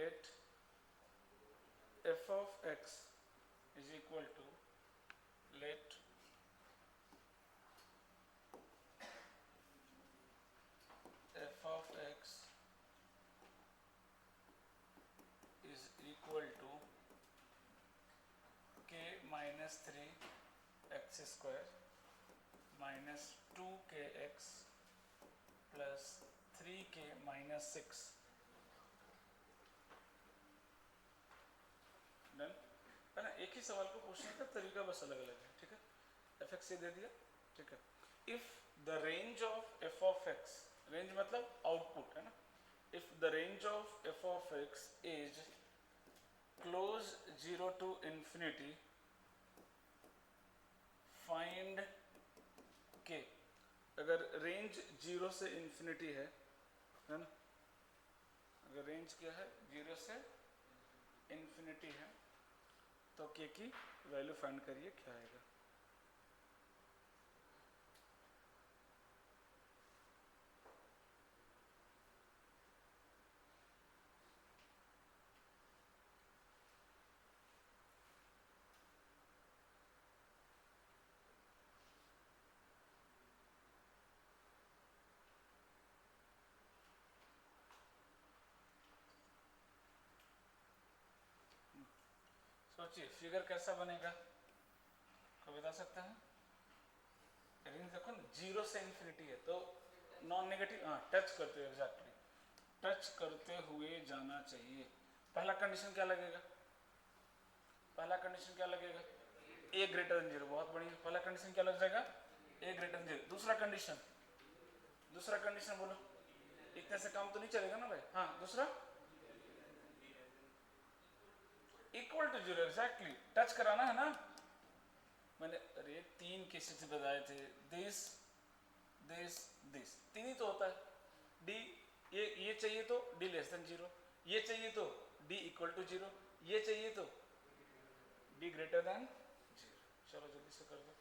let f of x is equal to let f of x is equal to k minus 3 x square minus 2kx plus 3k minus 6 done है ना। एक ही सवाल को पूछने का तरीका बस अलग अलग है, ठीक है। एफ एक्स दे दिया, ठीक है। If the range of F of X, range मतलब आउटपुट है ना, if the range of F of X is close 0 to infinity find K. अगर रेंज 0 से इंफिनिटी है ना, अगर रेंज क्या है 0 से इंफिनिटी है तो के की वैल्यू फाइंड करिए, क्या आएगा। सोचिए फिगर कैसा बनेगा, कोई बता सकता है। रेंज देखो ना 0 से इंफिनिटी है तो नॉन नेगेटिव, हाँ टच करते हुए, एग्जैक्टली टच करते हुए जाना चाहिए। पहला कंडीशन क्या लगेगा, पहला कंडीशन क्या लगेगा, ए ग्रेटर देन 0, बहुत बढ़िया। पहला कंडीशन क्या लग जाएगा, ए ग्रेटर देन 0। दूसरा कंडीशन, दूसरा कंडीशन बोलो, इतने से काम तो नहीं चलेगा ना भाई। हाँ दूसरा इक्वल टू 0, एग्जैक्टली टच कराना है ना। मैंने अरे 3 केसेस बताए थे, दिस दिस दिस, 3 ही तो होता है। डी ये चाहिए तो डी लेस देन 0, ये चाहिए तो डी इक्वल टू 0, ये चाहिए तो डी ग्रेटर देन 0। चलो जल्दी से कर दो।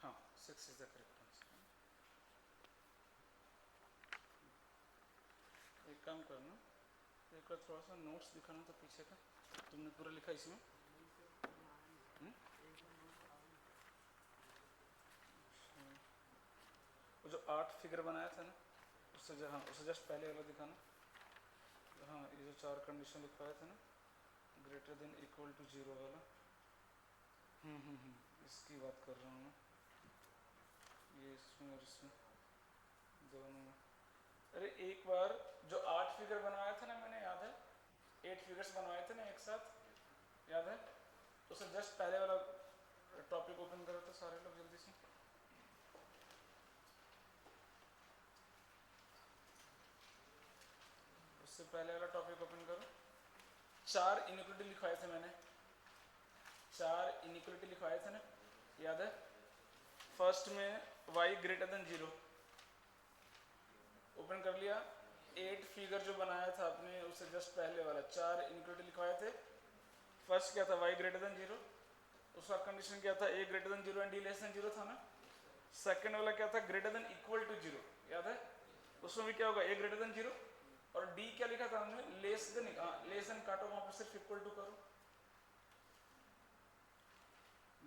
हाँ 6 इज द करेक्ट आंसर। एक काम करना, एक बार थोड़ा सा नोट्स दिखाना तो पीछे का, तुमने पूरा लिखा इसमें। वो जो 8 फिगर बनाया था ना, उससे हाँ उससे जस्ट पहले वाला दिखाना। हाँ ये जो 4 कंडीशन लिखवाया था ना, ग्रेटर देन इक्वल टू 0 वाला, इसकी बात कर रहा हूँ मैं। ये इसमें और इसमें दोनों में। अरे एक बार जो 8 फिगर बनवाया था ना मैंने, याद है 8 फिगर्स बनवाए थे ना एक साथ, याद है। उससे जस्ट पहले वाला टॉपिक ओपन करो तो सारे लोग जल्दी से। उससे पहले वाला टॉपिक ओपन करो। 4 इनइक्वालिटी लिखवाए थे मैंने, 4 इनइक्वालिटी लिखवाए थे ना, याद है। फर्स्ट में y ग्रेटर देन 0 ओपन कर लिया। 8 फिगर जो बनाया था आपने उससे जस्ट पहले वाला 4 इनइक्वालिटी लिखवाए थे। फर्स्ट क्या था, y ग्रेटर देन 0, उसका कंडीशन क्या था, a greater than 0 and d less than 0 था ना। सेकंड वाला क्या था, ग्रेटर देन इक्वल टू 0, याद है। उसमें भी क्या होगा, a ग्रेटर देन 0 और d क्या लिखा था हमने, लेस देन, लेस देन काटो, वहां पर सिर्फ इक्वल टू करो।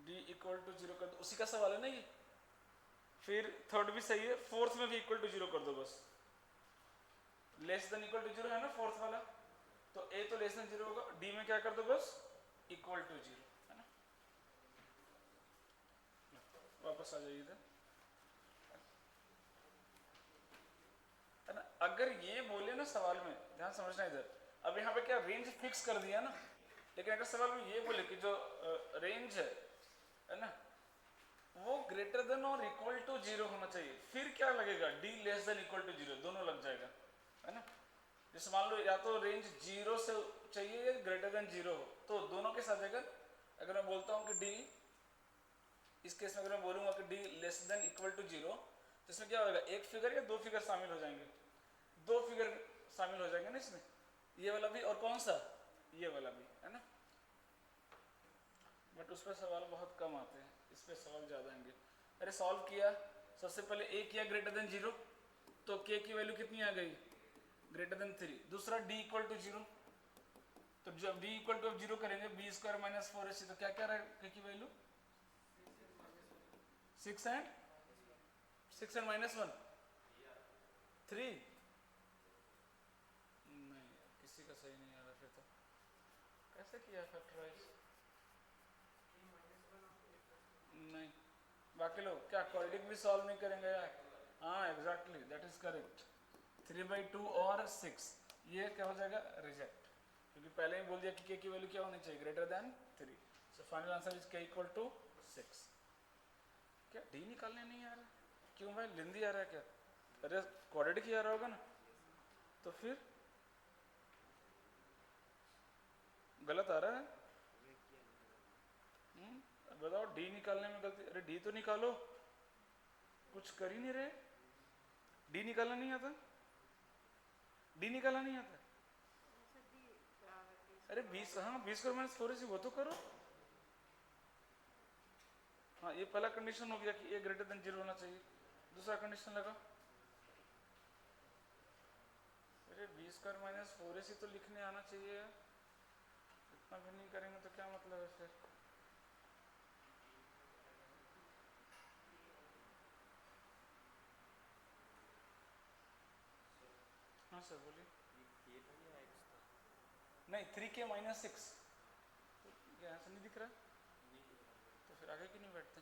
डी इक्वल टू जीरो कर दो, उसी का सवाल है ना ये। फिर थर्ड भी सही है, फोर्थ में भी इक्वल टू जीरो कर दो बस। Less than equal to zero है ना फोर्थ वाला, तो ए तो लेस देन जीरो होगा, डी में क्या कर दो बस इक्वल टू जीरो, है ना। वापस आ जाइए इधर, है ना। अगर ये बोले ना सवाल में, ध्यान समझना इधर, अब यहाँ पे क्या रेंज फिक्स कर दिया ना, लेकिन अगर सवाल में ये बोले कि जो रेंज है ना वो ग्रेटर देन और इक्वल टू जीरो होना चाहिए, फिर क्या लगेगा D less than equal to zero, दोनों लग जाएगा, है ना। जैसे मान लो या तो रेंज जीरो से चाहिए या ग्रेटर देन जीरो हो, तो दोनों के साथ अगर अगर मैं बोलता हूँ कि डी, इस केस में अगर मैं बोलूँगा कि D less than equal to zero, तो इसमें क्या होगा, एक फिगर या दो फिगर शामिल हो जाएंगे, दो फिगर शामिल हो जाएंगे ना इसमें, ये वाला भी और कौन सा, ये वाला भी, है ना। बट उस पर सवाल बहुत कम आते हैं, इस पर सवाल ज़्यादा आएंगे। अरे सॉल्व किया, सबसे पहले ए किया ग्रेटर देन जीरो, तो के की वैल्यू कितनी आ गई, ग्रेटर देन 3। दूसरा डी इक्वल टू जीरो, तो जब डी इक्वल टू जीरो करेंगे बी स्क्वायर माइनस 4ac, तो क्या क्या रहेगा के की वैल्यू 6 एंड माइनस 1 3। नहीं किसी का सही नहीं आ रहा, फिर तो कैसे किया फैक्टराइज, नहीं। बाकी लोग क्या क्वाड्रेटिक भी सॉल्व नहीं करेंगे यार, हाँ एग्जैक्टली दैट इज करेक्ट, 3/2 और 6, ये क्या हो जाएगा रिजेक्ट, क्योंकि पहले ही बोल दिया कि के की वैल्यू क्या होनी चाहिए greater than 3। So final answer is के इक्वल टू 6। क्या डी निकालने नहीं आ रहा, क्यों भाई लिंदी आ रहा है क्या, अरे क्वाड्रेटिक ही आ रहा होगा ना, तो फिर गलत आ रहा है। बताओ डी निकालने में गलती, अरे डी तो निकालो, कुछ कर ही नहीं रहे, डी निकालना नहीं आता, डी निकालना नहीं आता, अरे 20, हाँ 20 करो माइनस 4ac वो तो करो, हाँ ये पहला कंडीशन हो गया कि ए ग्रेटर देन जीरो होना चाहिए, दूसरा कंडीशन लगा, अरे 20 स्क्वायर माइनस 4ac तो लिखने आना चाहिए यार, इतना भी नहीं करेंगे तो क्या मतलब है फिर। हाँ सर बोलिए, नहीं 3k माइनस 6, तो क्या यहाँ से नहीं दिख रहा, तो फिर आगे क्यों नहीं बैठते,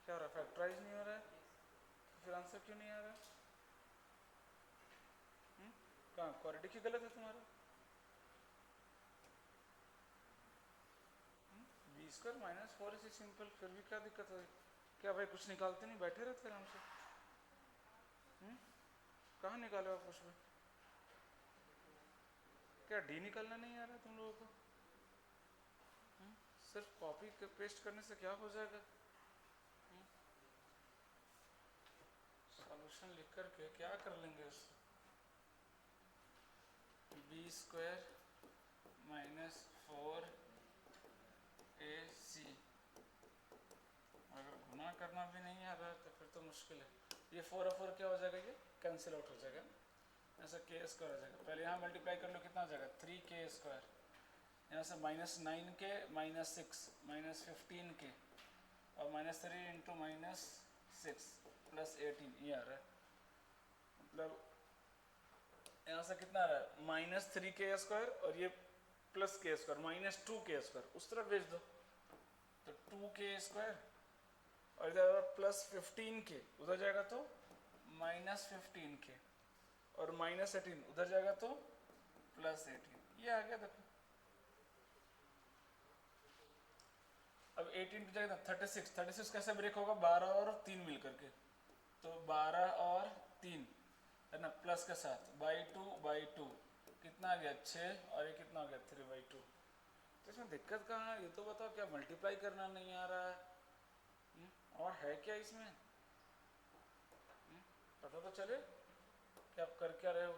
क्या हो रहा है, फैक्टराइज नहीं हो रहा है, तो फिर आंसर क्यों नहीं आ रहा है, कहाँ क्वाड्रेटिक ही गलत है तुम्हारा, 20 स्क्वायर माइनस 4ac सिंपल, फिर भी क्या दिक्कत है, क्या भाई कुछ निकालते नहीं, बैठे रहते आराम से, कहाँ निकाले आप कुछ भी, क्या डी निकालना नहीं आ रहा तुम लोगों को, सिर्फ कॉपी पेस्ट करने से क्या हो जाएगा, सॉल्यूशन लिख करके क्या कर लेंगे उसको, बी स्क्वायर माइनस 4ac, अगर गुना करना भी नहीं आ रहा है तो फिर तो मुश्किल है, ये 4 और 4 क्या हो जाएगा, ये कैंसिल आउट हो जाएगा, ऐसा के स्क्वायर हो जाएगा, पहले यहाँ मल्टीप्लाई कर लो कितना हो जाएगा 3k स्क्वायर, यहाँ से -9k माइनस 6 माइनस 15k और -3 इंटू -6 प्लस 18, ये आ रहा है, मतलब यहाँ से कितना आ रहा है -3k स्क्वायर और ये plus k square -2k square, उस तरफ भेज दो तो 2k स्क्वायर और इधर +15k उधर जाएगा तो -15k और -18 उधर जाएगा तो +18, ये आ गया देखो। अब 18 की जगह 36 कैसे ब्रेक होगा, 12 और 3 मिल करके, तो 12 और 3 है ना प्लस के साथ बाई टू कितना आ गया 6 और ये कितना आ गया 3/2, तो इसमें दिक्कत कहाँ है, ये तो बताओ, क्या मल्टीप्लाई करना नहीं आ रहा है, और है क्या इसमें, पता तो चले कि आप कर क्या रहे हो,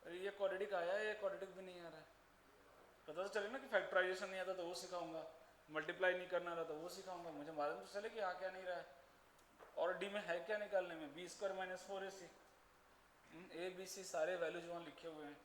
अरे ये क्वाड्रेटिक आया है, ये क्वाड्रेटिक भी नहीं आ रहा है, पता तो चले ना कि फैक्टराइजेशन नहीं आता तो वो सिखाऊंगा, मल्टीप्लाई नहीं करना रहा तो वो सिखाऊंगा, मुझे मालूम तो चले कि आ क्या नहीं रहा है, और डी में है क्या निकालने में, B square minus 4ac, A B C सारे वैल्यूज वहाँ लिखे हुए हैं।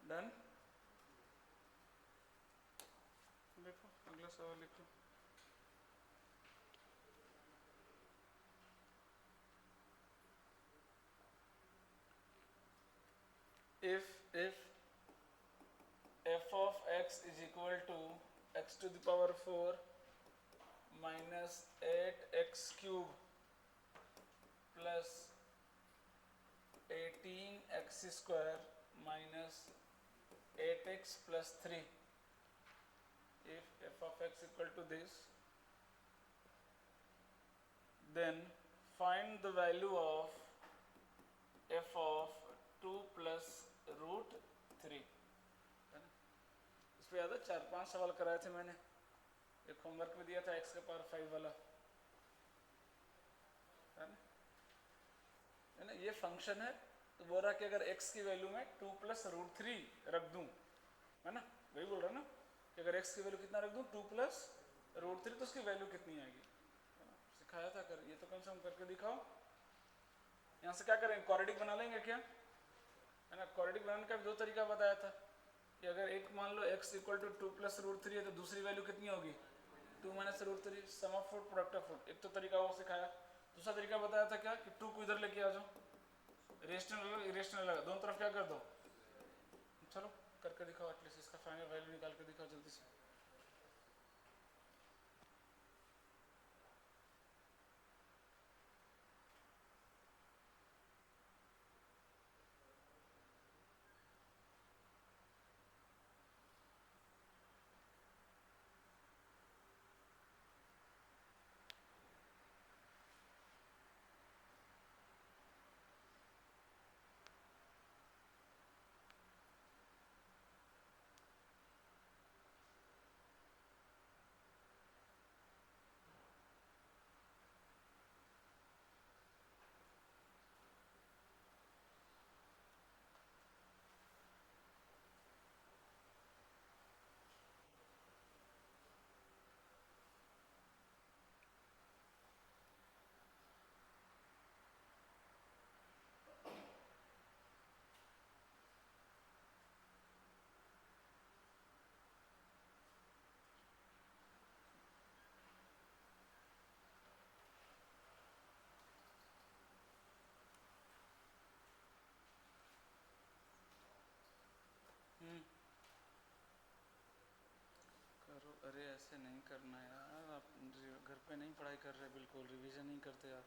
डन। देखो अगला सवाल लिखो। if f of x is equal to x to the power 4 minus 8x cube plus 18x square minus 8x plus 3, if f of x equal to this, then find the value of f of 2 plus root 3। इस पे याद है 4-5 सवाल कराए थे मैंने, एक homework में दिया था x के पावर 5 वाला, है ना। ये फंक्शन है तो बोल रहा कि अगर x की वैल्यू में 2 प्लस रूट 3 रख दूं, है ना, वही बोल रहा ना कि अगर x की वैल्यू कितना रख दूं 2 प्लस रूट 3 तो उसकी वैल्यू कितनी आएगी, है ना, सिखाया था। कर ये तो कम से कम करके दिखाओ। यहाँ से क्या करेंगे, क्वाड्रेटिक बना लेंगे क्या, है ना। क्वाड्रेटिक बनाने का भी दो तरीका बताया था कि अगर एक मान लो x equal to 2 plus root 3 है तो दूसरी वैल्यू कितनी होगी 2 minus root 3, sum of root product of root. एक तो तरीका वो सिखाया। दूसरा तरीका बताया था क्या कि 2 को इधर लेके आ जाओ, रेशनल अलग इरेशनल अलग, दोनों तरफ क्या कर दो। चलो करके दिखाओ, एटलीस्ट इसका फाइनल वैल्यू निकाल के दिखाओ जल्दी से। करो, अरे ऐसे नहीं करना यार, आप घर पे नहीं पढ़ाई कर रहे, बिल्कुल रिवीजन नहीं करते आप।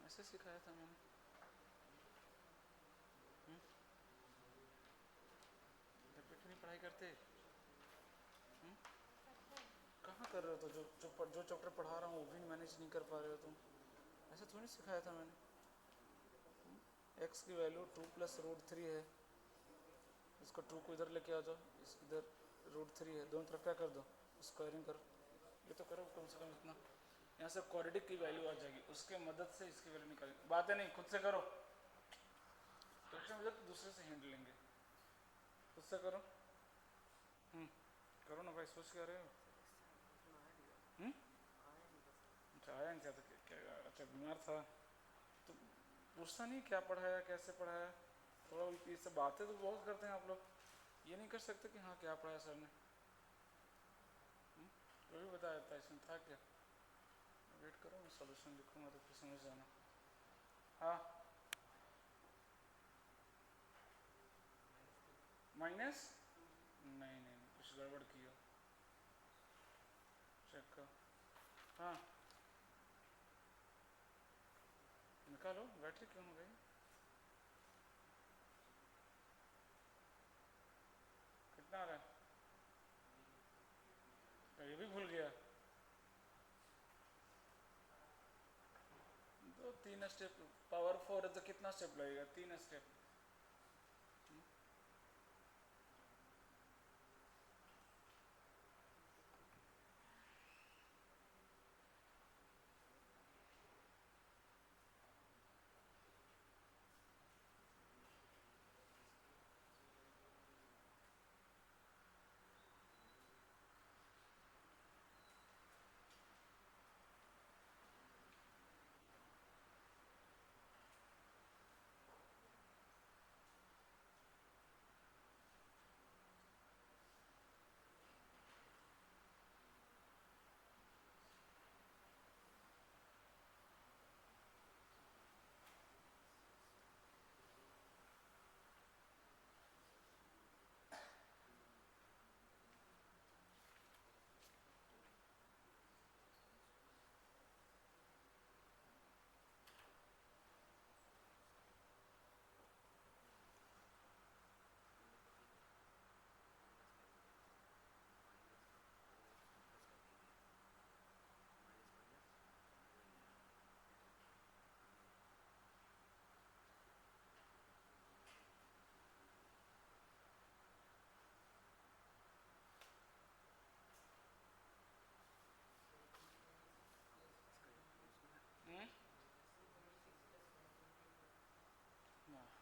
ऐसे सिखाया था मैंने। घर पे क्यों नहीं पढ़ाई करते, कहाँ कर रहे हो, तो जो चैप्टर पढ़ा रहा हूँ वो भी मैनेज नहीं कर पा रहे हो तुम। ऐसे थोड़ी सिखाया था मैंने। x की वैल्यू 2 प्लस रूट 3 है, इसको 2 को इधर लेके आ जाओ, इस इधर रूट 3 है, दोनों तरफ क्या कर दो स्क्वायरिंग करो। ये तो करो कम से कम इतना, यहाँ से क्वाड्रेटिक की वैल्यू आ जाएगी, उसके मदद से इसकी वैल्यू निकालेंगे। बातें नहीं, खुद से करो। क्वेश्चन मुझे दूसरे से हिंट लेंगे, खुद से करो। करो ना भाई, सोच के आ रहे हो। अच्छा आया नहीं था तो क्या, अच्छा बीमार था तो पूछता नहीं क्या पढ़ाया कैसे पढ़ाया। थोड़ा ये सब बातें तो बहुत करते हैं आप लोग, ये नहीं कर सकते कि हाँ क्या पढ़ाया सर ने। वो भी बताया था, इसमें था क्या। वेट करो, मैं सॉल्यूशन लिखूंगा तो फिर समझ जाना। हाँ माइनस, नहीं नहीं कुछ गड़बड़ की हो, चेक करो। हाँ निकालो, बैटरी क्यों हो गई? कितना आ रहा है? तो ये भी भूल गया। तो 3 स्टेप, पावर 4 है तो कितना स्टेप लगेगा? 3 स्टेप।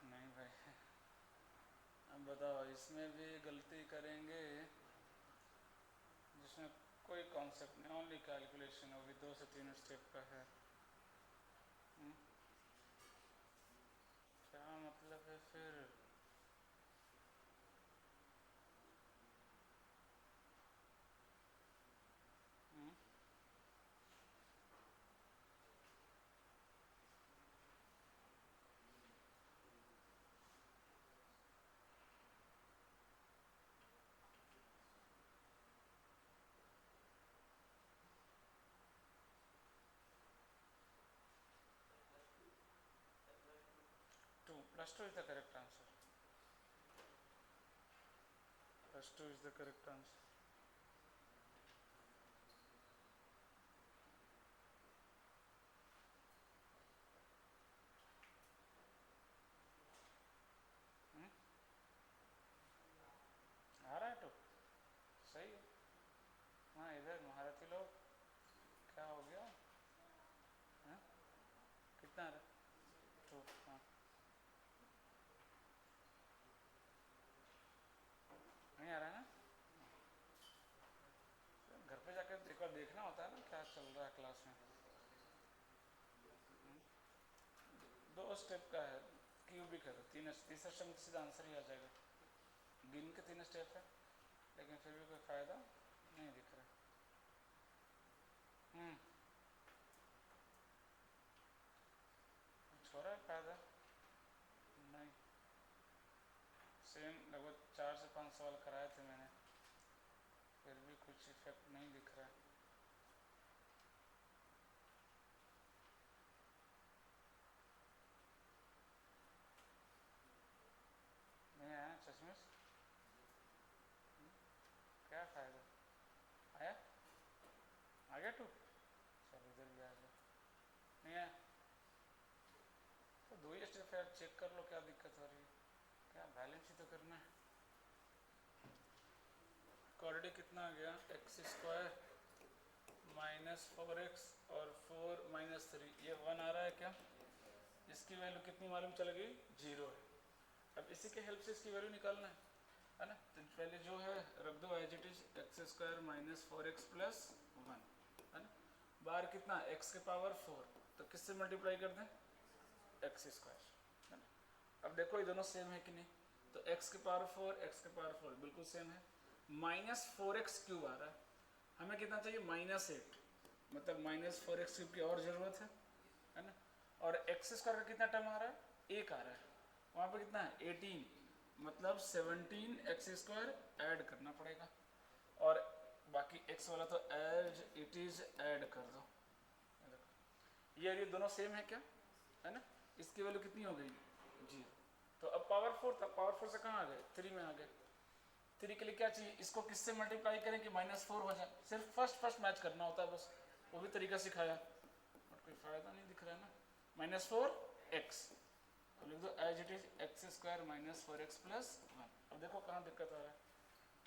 नहीं भाई, अब बताओ इसमें भी गलती करेंगे जिसमें कोई कॉन्सेप्ट नहीं, ओनली कैलकुलेशन, वो भी 2 से 3 स्टेप का है। क्या मतलब है फिर? हुँ? +2 is the correct answer. +2 is the correct answer. हुँ? आ रहा है तो सही है। हाँ इधर महारथी लोग, क्या हो गया? हाँ कितना आ रहा है? तो हाँ नहीं आ रहा है ना? घर पे जाकर एक बार देखना होता है ना क्या चल रहा है क्लास में। 2 स्टेप का है, क्यूबिक है तो 3 तीसरा स्टेप में सीधा आंसर ही आ जाएगा। गिन के 3 स्टेप है, लेकिन फिर भी कोई फ़ायदा नहीं दिख रहा। छोड़ा है फ़ायदा नहीं। सेम लगभग 4 से 5 सवाल कराए थे मैंने, फिर भी कुछ इफेक्ट नहीं दिख रहा है। नहीं आया ना चश्मिश? क्या फ़ायदा? आया? आ गया 2? चलो इधर भी आ गया। नहीं आया तो 2 ही स्टेप है, चेक कर लो क्या दिक्कत हो रही है। क्या बैलेंस ही तो करना है। कोऑर्डिनेट कितना आ गया? x² -4x और 4 -3, ये 1 आ रहा है क्या? इसकी वैल्यू कितनी मालूम चल गई? 0 है। अब इसी के हेल्प से इसकी वैल्यू निकालना है ना? तो पहले जो है रख दो as it is, x² -4x + 1 है ना। बाहर कितना? x के पावर 4, तो किससे मल्टीप्लाई कर दें? x² है ना। अब देखो ये दोनों सेम है कि नहीं, तो x के पावर 4 x के पावर 4 बिल्कुल सेम है। -4x³ आ रहा है, हमें कितना चाहिए? -8, मतलब -4x³ की और ज़रूरत है ना। और x² का कितना टर्म आ रहा है? 1 आ रहा है, वहाँ पे कितना है? 18, मतलब 17x² ऐड करना पड़ेगा, और बाकी x वाला तो एज इट इज ऐड कर दो। ये दोनों सेम है क्या, है ना। इसकी वैल्यू कितनी हो गई, 0। तो अब पावर 4 था, पावर 4 से कहाँ आ गए, 3 में आ गए। 3 के लिए क्या चाहिए, इसको किससे मल्टीप्लाई करें कि -4 हो जाए। सिर्फ फर्स्ट मैच करना होता है बस, वो भी तरीका सिखाया, बट कोई फायदा नहीं दिख रहा है ना। -4x, अब लिख दो as it is x² - 4x + 1। अब देखो कहाँ दिक्कत आ रहा है,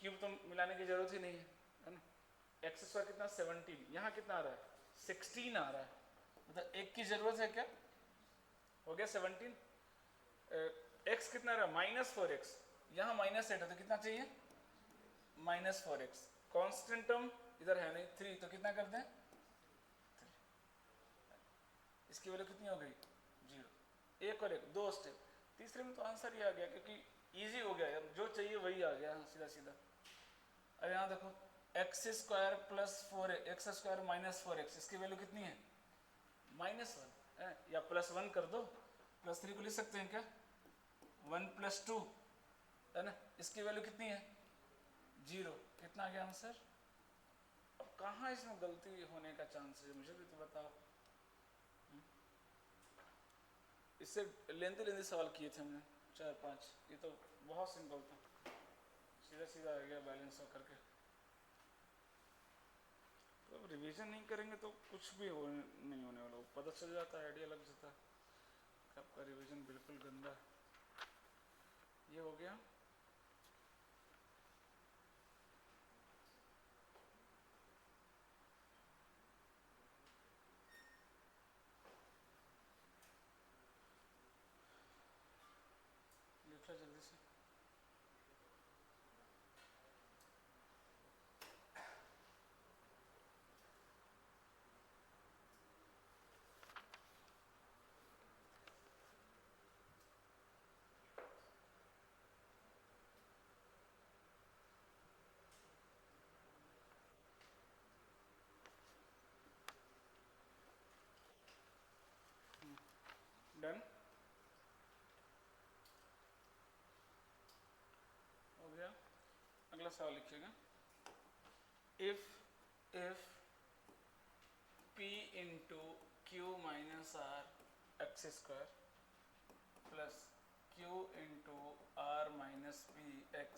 क्यूब तो मिलाने की जरूरत ही नहीं है ना। x² कितना 17, यहाँ कितना आ रहा है 16 आ रहा है, मतलब एक की जरूरत है क्या, हो गया 17। x कितना रहा -4x, यहाँ -8 है तो कितना चाहिए -4x। कांस्टेंट टर्म इधर है नहीं 3, तो कितना कर दें 3। इसकी वैल्यू कितनी हो गई 0। एक और एक, 2 स्टेप। तीसरे में तो आंसर ही आ गया, क्योंकि इजी हो गया यार, जो चाहिए वही आ गया सीधा सीधा। अब यहाँ देखो x² + 4 x² - 4x, इसकी वैल्यू कितनी है -1 या +1 कर दो, +3 को लिख सकते हैं क्या, 1 + 2 है ना। इसकी वैल्यू कितनी है 0। कितना आ गया आंसर। अब कहाँ इसमें गलती होने का चांस है, मुझे भी तो बताओ। इससे लेंदी सवाल किए थे हमने 4-5, ये तो बहुत सिंपल था, सीधा सीधा आ गया बैलेंस होकर के। तो अब रिवीजन नहीं करेंगे तो कुछ भी नहीं होने वाला, पता चल जाता है, आइडिया लग जाता है आपका रिवीजन बिल्कुल गंदा। ये हो गया। लिखा जल्दी से। डन हो गया। अगला सवाल लिखिएगा, if p × q - r x² plus q × r - p x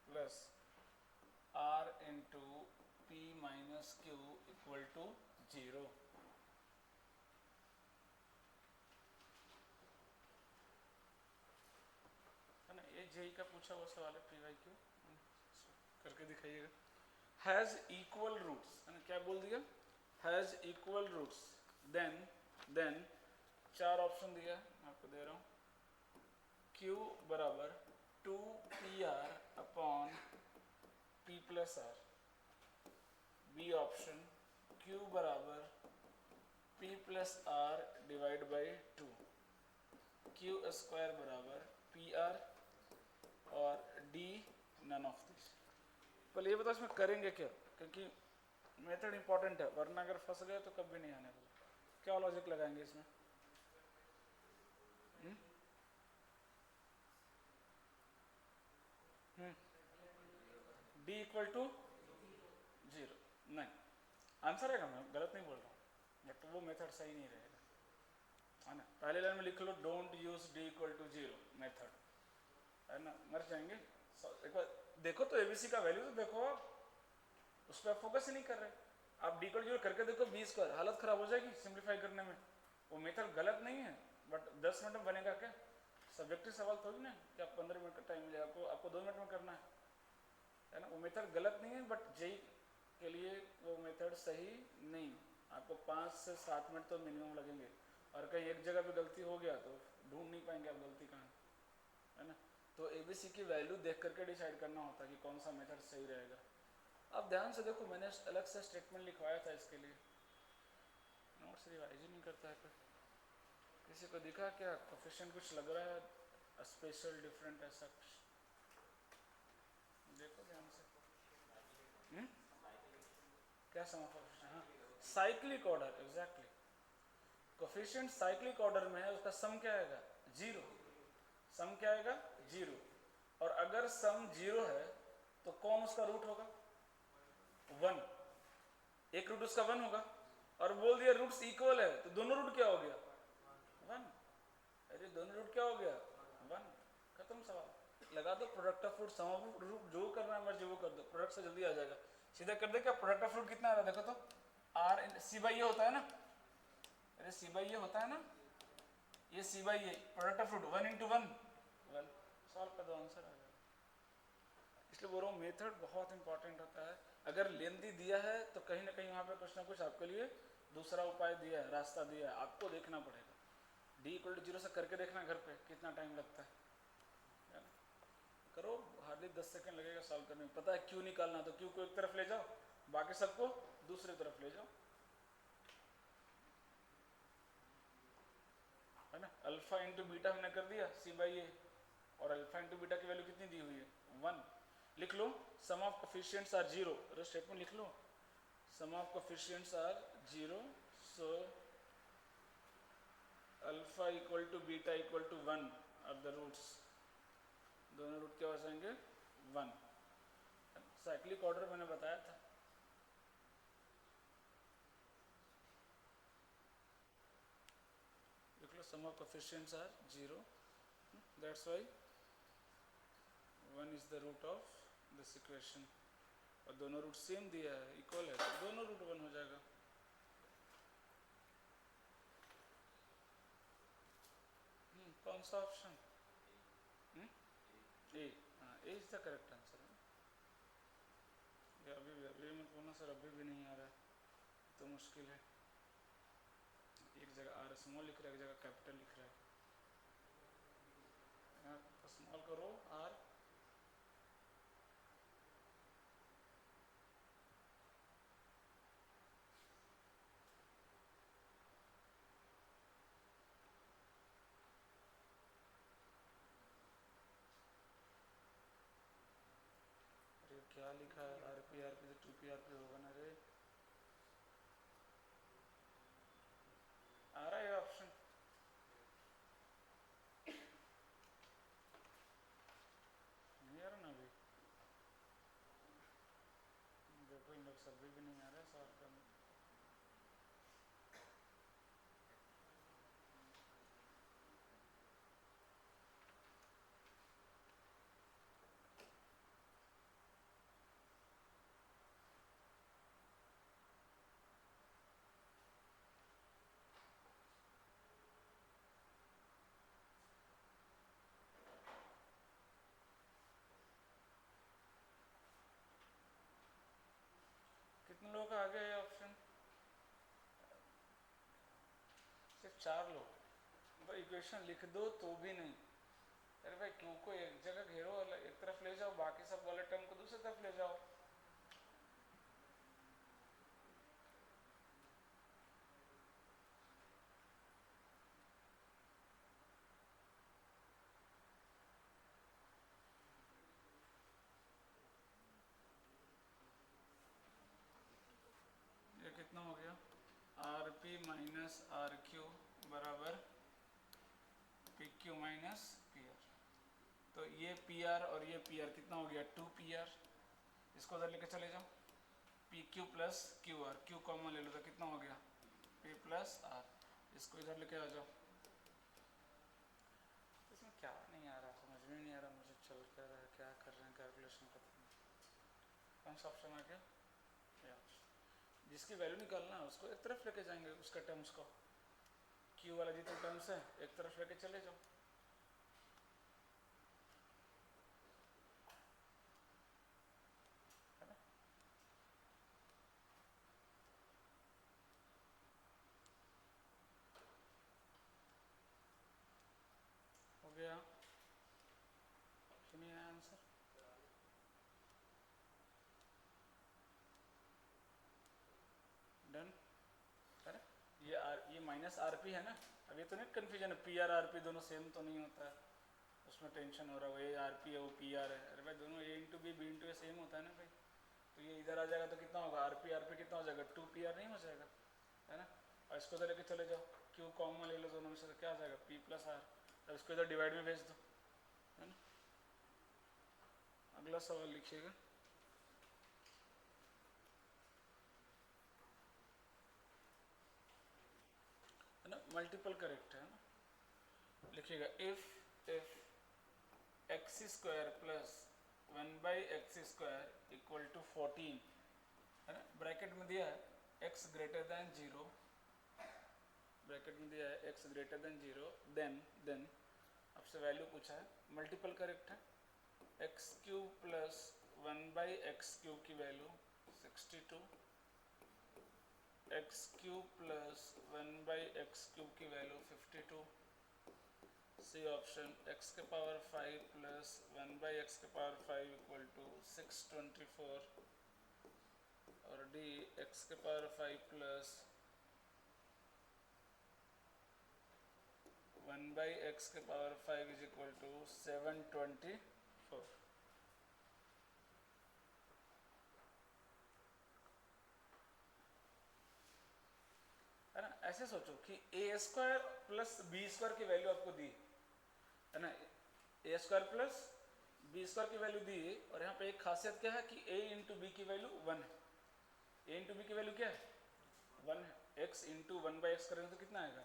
plus r × p - q = 0। है ना, ये जेई का पूछा हुआ सवाल है, PYQ करके दिखाइएगा। हैज इक्वल रूट्स, है ना, क्या बोल दिया, has equal roots, then 4 option दिया है, मैं आपको दे रहा हूँ। q बराबर 2pr upon p + r। B option q बराबर p + r divide by 2, q² बराबर pr, और d नन ऑफ दिस। पहले ये बताओ इसमें करेंगे क्या, क्योंकि मेथड इंपॉर्टेंट है, वरना अगर फंस गए तो कभी नहीं आने वाला। क्या लॉजिक लगाएंगे इसमें, d = 0, नहीं आंसर है, मैं गलत नहीं बोल रहा हूँ, बट वो मेथड सही नहीं रहेगा, है ना। पहले लाइन में लिख लो डोंट यूज d = 0 मेथड, है ना, मर जाएंगे। एक बार देखो तो एबीसी का वैल्यू तो देखो, आप उस पर फोकस ही नहीं कर रहे। आप d = 0 करके देखो, b², हालत खराब हो जाएगी सिंप्लीफाई करने में। वो मेथड गलत नहीं है, बट 10 मिनट में बनेगा क्या, सब्जेक्टिव सवाल थोड़ी ना कि आप 15 मिनट का टाइम मिलेगा आपको 2 मिनट में करना है ना। वो मेथड गलत नहीं है, बट जेई के लिए वो मेथड सही नहीं। आपको 5 से 7 मिनट तो मिनिमम लगेंगे, और कहीं एक जगह पे गलती हो गया तो ढूंढ नहीं पाएंगे आप गलती कहाँ है ना। तो एबीसी की वैल्यू देख करके डिसाइड करना होता है कि कौन सा मेथड सही रहेगा। अब ध्यान से देखो, मैंने अलग से स्टेटमेंट लिखवाया था इसके लिए, नोट्स रिवाइज ही नहीं करता है कोई। किसी को दिखा क्या, कोफिशिएंट कुछ लग रहा है स्पेशल डिफरेंट ऐसा कुछ, देखो ध्यान से। क्या सम ऑफ कोफिशिएंट, हाँ cyclic order, exactly coefficient cyclic order में है, उसका सम क्या आएगा 0, सम क्या आएगा 0। अगर सम 0 है तो कौन उसका रूट होगा? 1, एक रूट उसका 1 होगा। और बोल दिया रूट्स इक्वल है तो दोनों रूट क्या हो गया? 1। अरे दोनों रूट क्या हो गया? 1। खत्म सवाल। लगा दो product of root, sum of root, जो करना है मर्जी वो कर दो, प्रोडक्ट से जल्दी आ जाएगा। सीधा कर दे क्या? प्रोडक्ट ऑफ फ्रूट कितना आ रहा है देखो तो, आर सी बाई ए होता है ना, अरे सी बाई ए होता है ना, ये c by a product of fruit 1 into 1 1, solve कर दो आंसर आ जाएगा। इसलिए बोल रहा हूँ मेथड बहुत इंपॉर्टेंट होता है। अगर लेंथी दिया है तो कहीं ना कहीं वहाँ पे कुछ ना कुछ आपके लिए दूसरा उपाय दिया है, रास्ता दिया है, आपको देखना पड़ेगा। डी इक्वल टू 0 से करके देखना घर पे कितना टाइम लगता है ना? करो, हार्डली 10 सेकंड लगेगा सॉल्व करने में। पता है क्यू निकालना, तो क्यू को एक तरफ ले जाओ, बाकी सबको दूसरी तरफ ले जाओ, है ना। अल्फा इंटू बीटा हमने कर दिया सी बाई ए, और अल्फा इंटू बीटा की वैल्यू कितनी दी हुई है? 1। लिख लो सम ऑफ कोफिशिएंट्स आर 0, अरे स्टेटमेंट लिख लो, sum of coefficients are 0, so alpha equal to beta equal to 1 are the roots, दोनों रूट क्या हो जाएंगे? 1। साइक्लिक ऑर्डर मैंने बताया था। लिख लो sum of coefficients are 0, that's why 1 is the root of this equation, और दोनों रूट सेम दिया है, इक्वल है, तो दोनों रूट 1 हो जाएगा। कौन सा ऑप्शन? ए, हाँ ए इज द करेक्ट आंसर। अभी मत बोलना सर अभी भी नहीं आ रहा है, तो मुश्किल है। एक जगह आर स्मॉल लिख रहा है, एक जगह कैपिटल लिख रहा है, स्मॉल करो आर, अरे क्या लिखा है? आर पी तो 2 पी आर पी होगा ना रे। आ रहा है ऑप्शन? नहीं आ रहा ना अभी? देखो इन लोग सब भी नहीं आ रहा है सॉल्व करने। कितने लोग आ गए ऑप्शन? सिर्फ 4 लोग। भाई इक्वेशन लिख दो तो भी नहीं। अरे भाई क्यू को एक जगह घेरो, एक तरफ ले जाओ, बाकी सब वाले टर्म को दूसरी तरफ ले जाओ। ये कितना हो गया? R p minus r q बराबर p q minus p r. तो ये पी आर और ये पी आर कितना हो गया? 2 पी आर। इसको उधर लेके चले जाओ, P Q plus Q R, Q common ले लो तो कितना हो गया? P plus R. इसको इधर लेके आ जाओ। इसमें क्या नहीं आ रहा, समझ में नहीं आ रहा मुझे, चल क्या रहा है, क्या कर रहे हैं, कैलकुलेशन पता नहीं। कौन सा ऑप्शन आ गया? जिसकी वैल्यू निकालना है उसको एक तरफ लेके जाएंगे, उसका टर्म्स को, क्यू वाला जितने टर्म्स है एक तरफ लेके चले जाओ। है ना? हो गया? सुनिए आंसर। डन। अरे ये माइनस आर पी है ना, अब ये तो नहीं कन्फ्यूजन है, पी आर आर पी दोनों सेम तो नहीं होता है, उसमें टेंशन हो रहा है। वो ए आर पी है, वो पी आर है। अरे भाई दोनों ए इंटू बी, बी इंटू ए सेम होता है ना भाई। तो ये इधर आ जाएगा तो कितना होगा? आर पी कितना हो जाएगा? 2 पी आर नहीं हो जाएगा, है ना। और इसको इधर लेके चले जाओ, क्यू कॉमन ले लो दोनों में से, तो क्या आ जाएगा? P plus R. अब इसको इधर डिवाइड में भेज दो, है ना। अगला सवाल लिखिएगा। है ना, मल्टीपल करेक्ट है ना। लिखिएगा if X square plus 1/x² equal to 14, है ना, ब्रैकेट में दिया है x ग्रेटर दैन 0, ब्रैकेट में दिया है x ग्रेटर दैन 0, देन आपसे वैल्यू पूछा है, मल्टीपल करेक्ट है, x³ प्लस 1/x³ की वैल्यू 62, x³ प्लस 1/x³ की वैल्यू 52, सी ऑप्शन, x के पावर 5 प्लस 1/x के पावर 5 इक्वल टू 624, और डी x के पावर 5 प्लस 1/x के पावर 5 इज इक्वल टू 724। है ना, ऐसे सोचो कि a² प्लस b² की वैल्यू आपको दी है ना, a² प्लस b² की वैल्यू दी है, और यहाँ पे एक खासियत क्या है कि a इंटू बी की वैल्यू 1 है, a इंटू बी की वैल्यू क्या है 1 है, x इंटू 1/x करेंगे तो कितना आएगा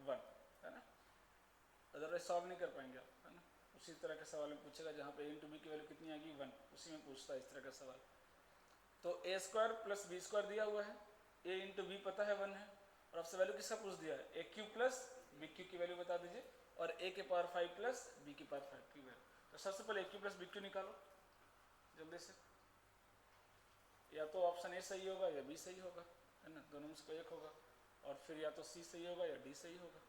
1, है ना, अदरवाइज सॉल्व नहीं कर पाएंगे आप, है ना। उसी तरह के सवाल में पूछेगा जहाँ पे a इंटू बी की वैल्यू कितनी आएगी 1, उसी में पूछता है इस तरह का सवाल। तो a² प्लस b² दिया हुआ है, a इंटू बी पता है 1 है, और आपसे वैल्यू किसका पूछ दिया है a³ प्लस b³ की वैल्यू बता दीजिए, और a के पावर 5 प्लस b की पावर 5 की वैल्यू। तो सबसे पहले a³ प्लस b³ निकालो जल्दी से, या तो ऑप्शन ए सही होगा या बी सही होगा, है ना, दोनों में से कोई एक होगा, और फिर या तो सी सही होगा या डी सही होगा।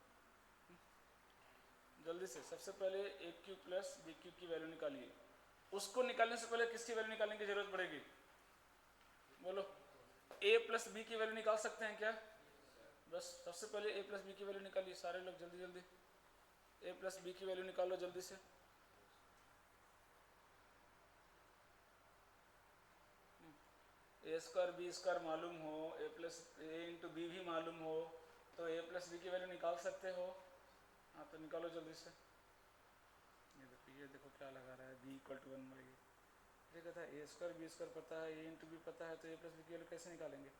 जल्दी से सबसे पहले a³ प्लस b³ की वैल्यू निकालिए। उसको निकालने से पहले किसकी वैल्यू निकालने की जरूरत पड़ेगी, बोलो, a प्लस बी की वैल्यू निकाल सकते हैं क्या, बस सबसे पहले a प्लस बी की वैल्यू निकालिए सारे लोग, जल्दी जल्दी a प्लस बी की वैल्यू निकालो जल्दी से। a² b² मालूम हो, a plus a into b भी मालूम हो, तो a प्लस बी की वैल्यू निकाल सकते हो। हाँ तो निकालो जल्दी से। ये देखो क्या लगा रहा है, b इक्वल टू 1/a, ये कहता है a² b² पता है, a इंटू बी पता है, तो a प्लस बी की वैल्यू कैसे निकालेंगे,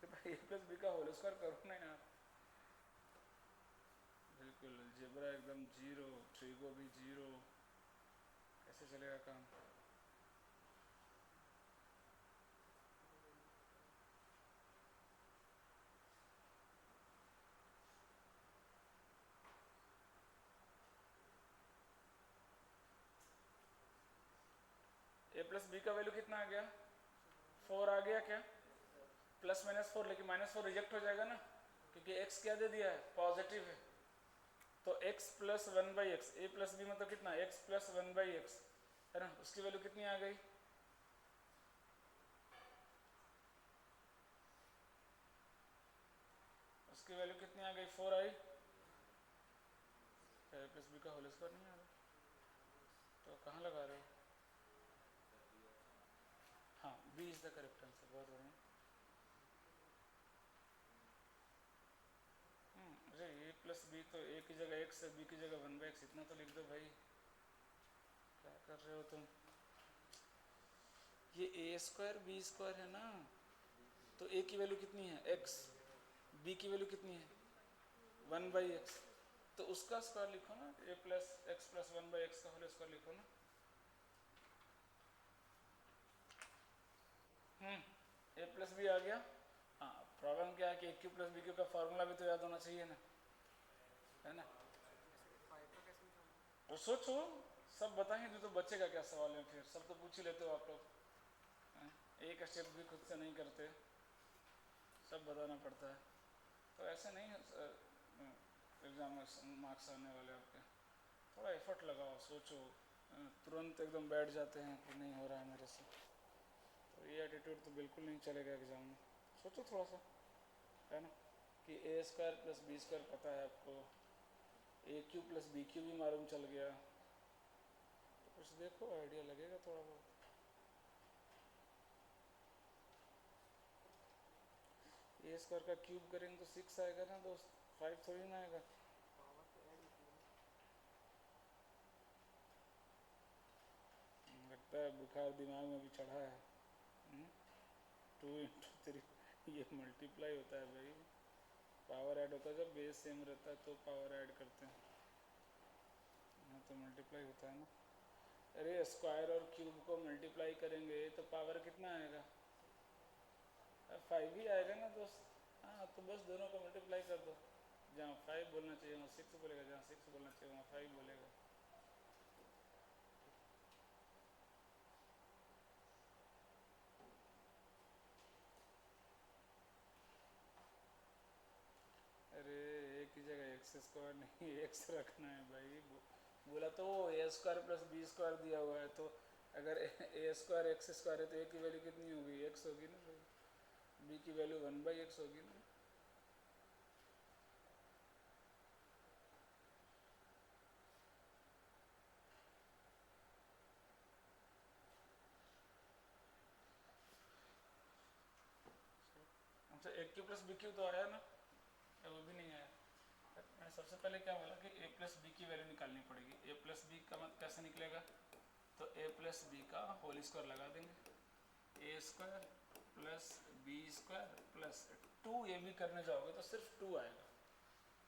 तो भाई a प्लस बी का होल स्क्वायर करो ना यार। बिल्कुल अलजेब्रा एकदम जीरो, ट्रिगो भी जीरो, कैसे चलेगा काम। a प्लस बी का वैल्यू कितना आ गया 4 आ गया क्या, प्लस माइनस 4, लेकिन -4 रिजेक्ट हो जाएगा ना, क्योंकि x क्या दे दिया है पॉजिटिव है, तो x plus 1/x, a plus b मतलब कितना x प्लस 1/x, है ना, उसकी वैल्यू कितनी आ गई, उसकी वैल्यू कितनी आ गई 4 आई, a प्लस बी का होल स्क्वायर नहीं आ रहा, तो कहाँ लगा रहे हो, हाँ b is the correct answer, बहुत बढ़िया। अरे a प्लस बी तो a की जगह x है, b की जगह 1/x, इतना तो लिख दो भाई, क्या कर रहे हो तुम, ये a² b² है ना, तो a की वैल्यू कितनी है x, b की वैल्यू कितनी है 1/x, तो उसका स्क्वायर लिखो ना, a plus x plus 1/x का होल स्क्वायर लिखो ना। a प्लस बी आ गया। हाँ प्रॉब्लम क्या है कि a³ प्लस b³ का फॉर्मूला भी तो याद होना चाहिए ना, है ना, तो सोचो, सब बताएंगे तो बचेगा क्या सवाल में, फिर सब तो पूछ ही लेते हो आप लोग, एक स्टेप भी खुद से नहीं करते, सब बताना पड़ता है, तो ऐसे नहीं एग्जाम में मार्क्स आने वाले आपके, थोड़ा एफर्ट लगाओ, सोचो, तुरंत एकदम बैठ जाते हैं कि नहीं हो रहा है मेरे से, तो ये एटीट्यूड तो बिल्कुल नहीं चलेगा एग्जाम में, सोचो थोड़ा सा, है ना, कि a² प्लस b² पता है आपको, a³ प्लस b³ भी मालूम चल गया, तो कुछ देखो आइडिया लगेगा थोड़ा बहुत। a² का क्यूब करेंगे तो 6 आएगा ना दोस्त, 5 थोड़ी ना आएगा, लगता है बुखार दिमाग में भी चढ़ा है। 2 × 3 ये मल्टीप्लाई होता है भाई, पावर ऐड होता है जब बेस सेम रहता है तो पावर ऐड करते हैं, यहाँ तो मल्टीप्लाई होता है ना। अरे स्क्वायर और क्यूब को मल्टीप्लाई करेंगे तो पावर कितना आएगा? 5 ही आएगा ना दोस्त। हाँ तो बस दोनों को मल्टीप्लाई कर दो, जहाँ 5 बोलना चाहिए वहाँ 6 बोलेगा, जहाँ 6 बोलना चाहिए वहाँ 5 बोलेगा। अरे एक ही जगह x² नहीं x रखना है भाई। बोला तो a² + b² दिया हुआ है, तो अगर a² x² है तो a की वैल्यू कितनी होगी? x होगी ना भाई, b की वैल्यू 1/x होगी ना। अच्छा a³ + bq तो आया ना, वो भी नहीं आया। मैंने सबसे पहले क्या बोला कि a + b की वैल्यू निकालनी पड़ेगी। a + b का मतलब कैसे निकलेगा? तो a + b का होल स्क्वायर लगा देंगे, a² + b² + 2ab करने जाओगे तो सिर्फ 2 आएगा,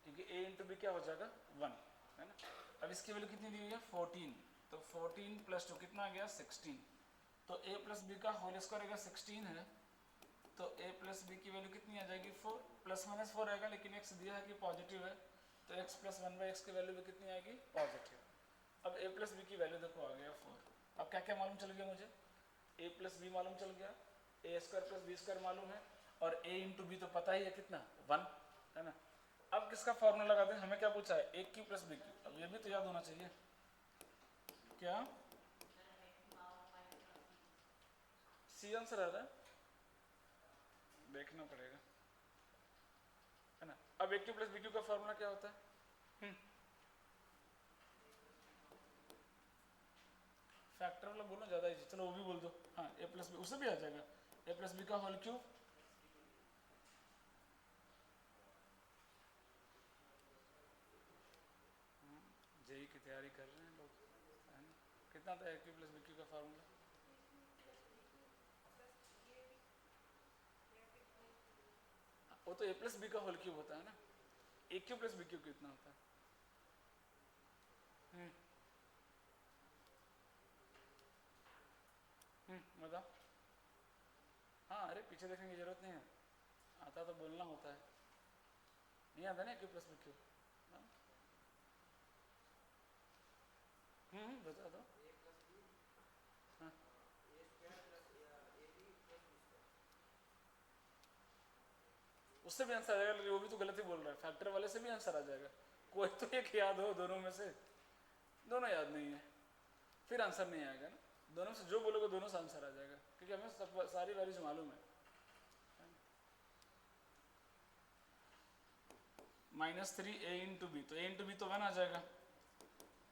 क्योंकि a × b क्या हो जाएगा? 1, है ना। अब इसकी वैल्यू कितनी दी हुई है? 14, तो 14 + 2 कितना आ गया? 16। तो a + b का होल स्क्वायर अगर 16 है तो a + b की वैल्यू कितनी आ जाएगी? 4, ±4 आएगा, लेकिन x दिया है कि पॉजिटिव है तो x + 1/x की वैल्यू भी कितनी आएगी? पॉजिटिव। अब a + b की वैल्यू देखो आ गया 4। अब क्या क्या मालूम चल गया मुझे? a + b मालूम चल गया, a² + b² मालूम है, और a × b तो पता ही है कितना? 1, है ना। अब किसका फॉर्मूला लगा दें? हमें क्या पूछा है? a³ + b³। अब ये भी तो याद होना चाहिए। क्या सी आंसर आ रहा है? देखना पड़ेगा, है ना। अब a³ + b³ का फॉर्मूला क्या होता है? फैक्टर वाला बोलना ज़्यादा इजी, चलो वो भी बोल दो। हाँ a + b, उससे भी आ जाएगा। a + b का होल क्यूब, जेई की तैयारी कर रहे हैं लोग, है ना। कितना था a³ + b³ का फार्मूला? वो तो a + b का होल क्यूब होता है ना। a³ + b³ कितना होता है? बताओ। हाँ अरे पीछे देखने की जरूरत नहीं है, आता तो बोलना होता है। नहीं आता ना a³ + b³? बता दो। हाँ उससे भी आंसर आ जाएगा, लेकिन वो भी तो गलत ही बोल रहा है। फैक्टर वाले से भी आंसर आ जाएगा, कोई तो एक याद हो दोनों में से। दोनों याद नहीं है फिर आंसर नहीं आएगा ना। दोनों से जो बोलोगे दोनों से आंसर आ जाएगा, क्योंकि हमें सब सारी वैल्यूज मालूम है। -3 a × b, तो a × b तो 1 आ जाएगा,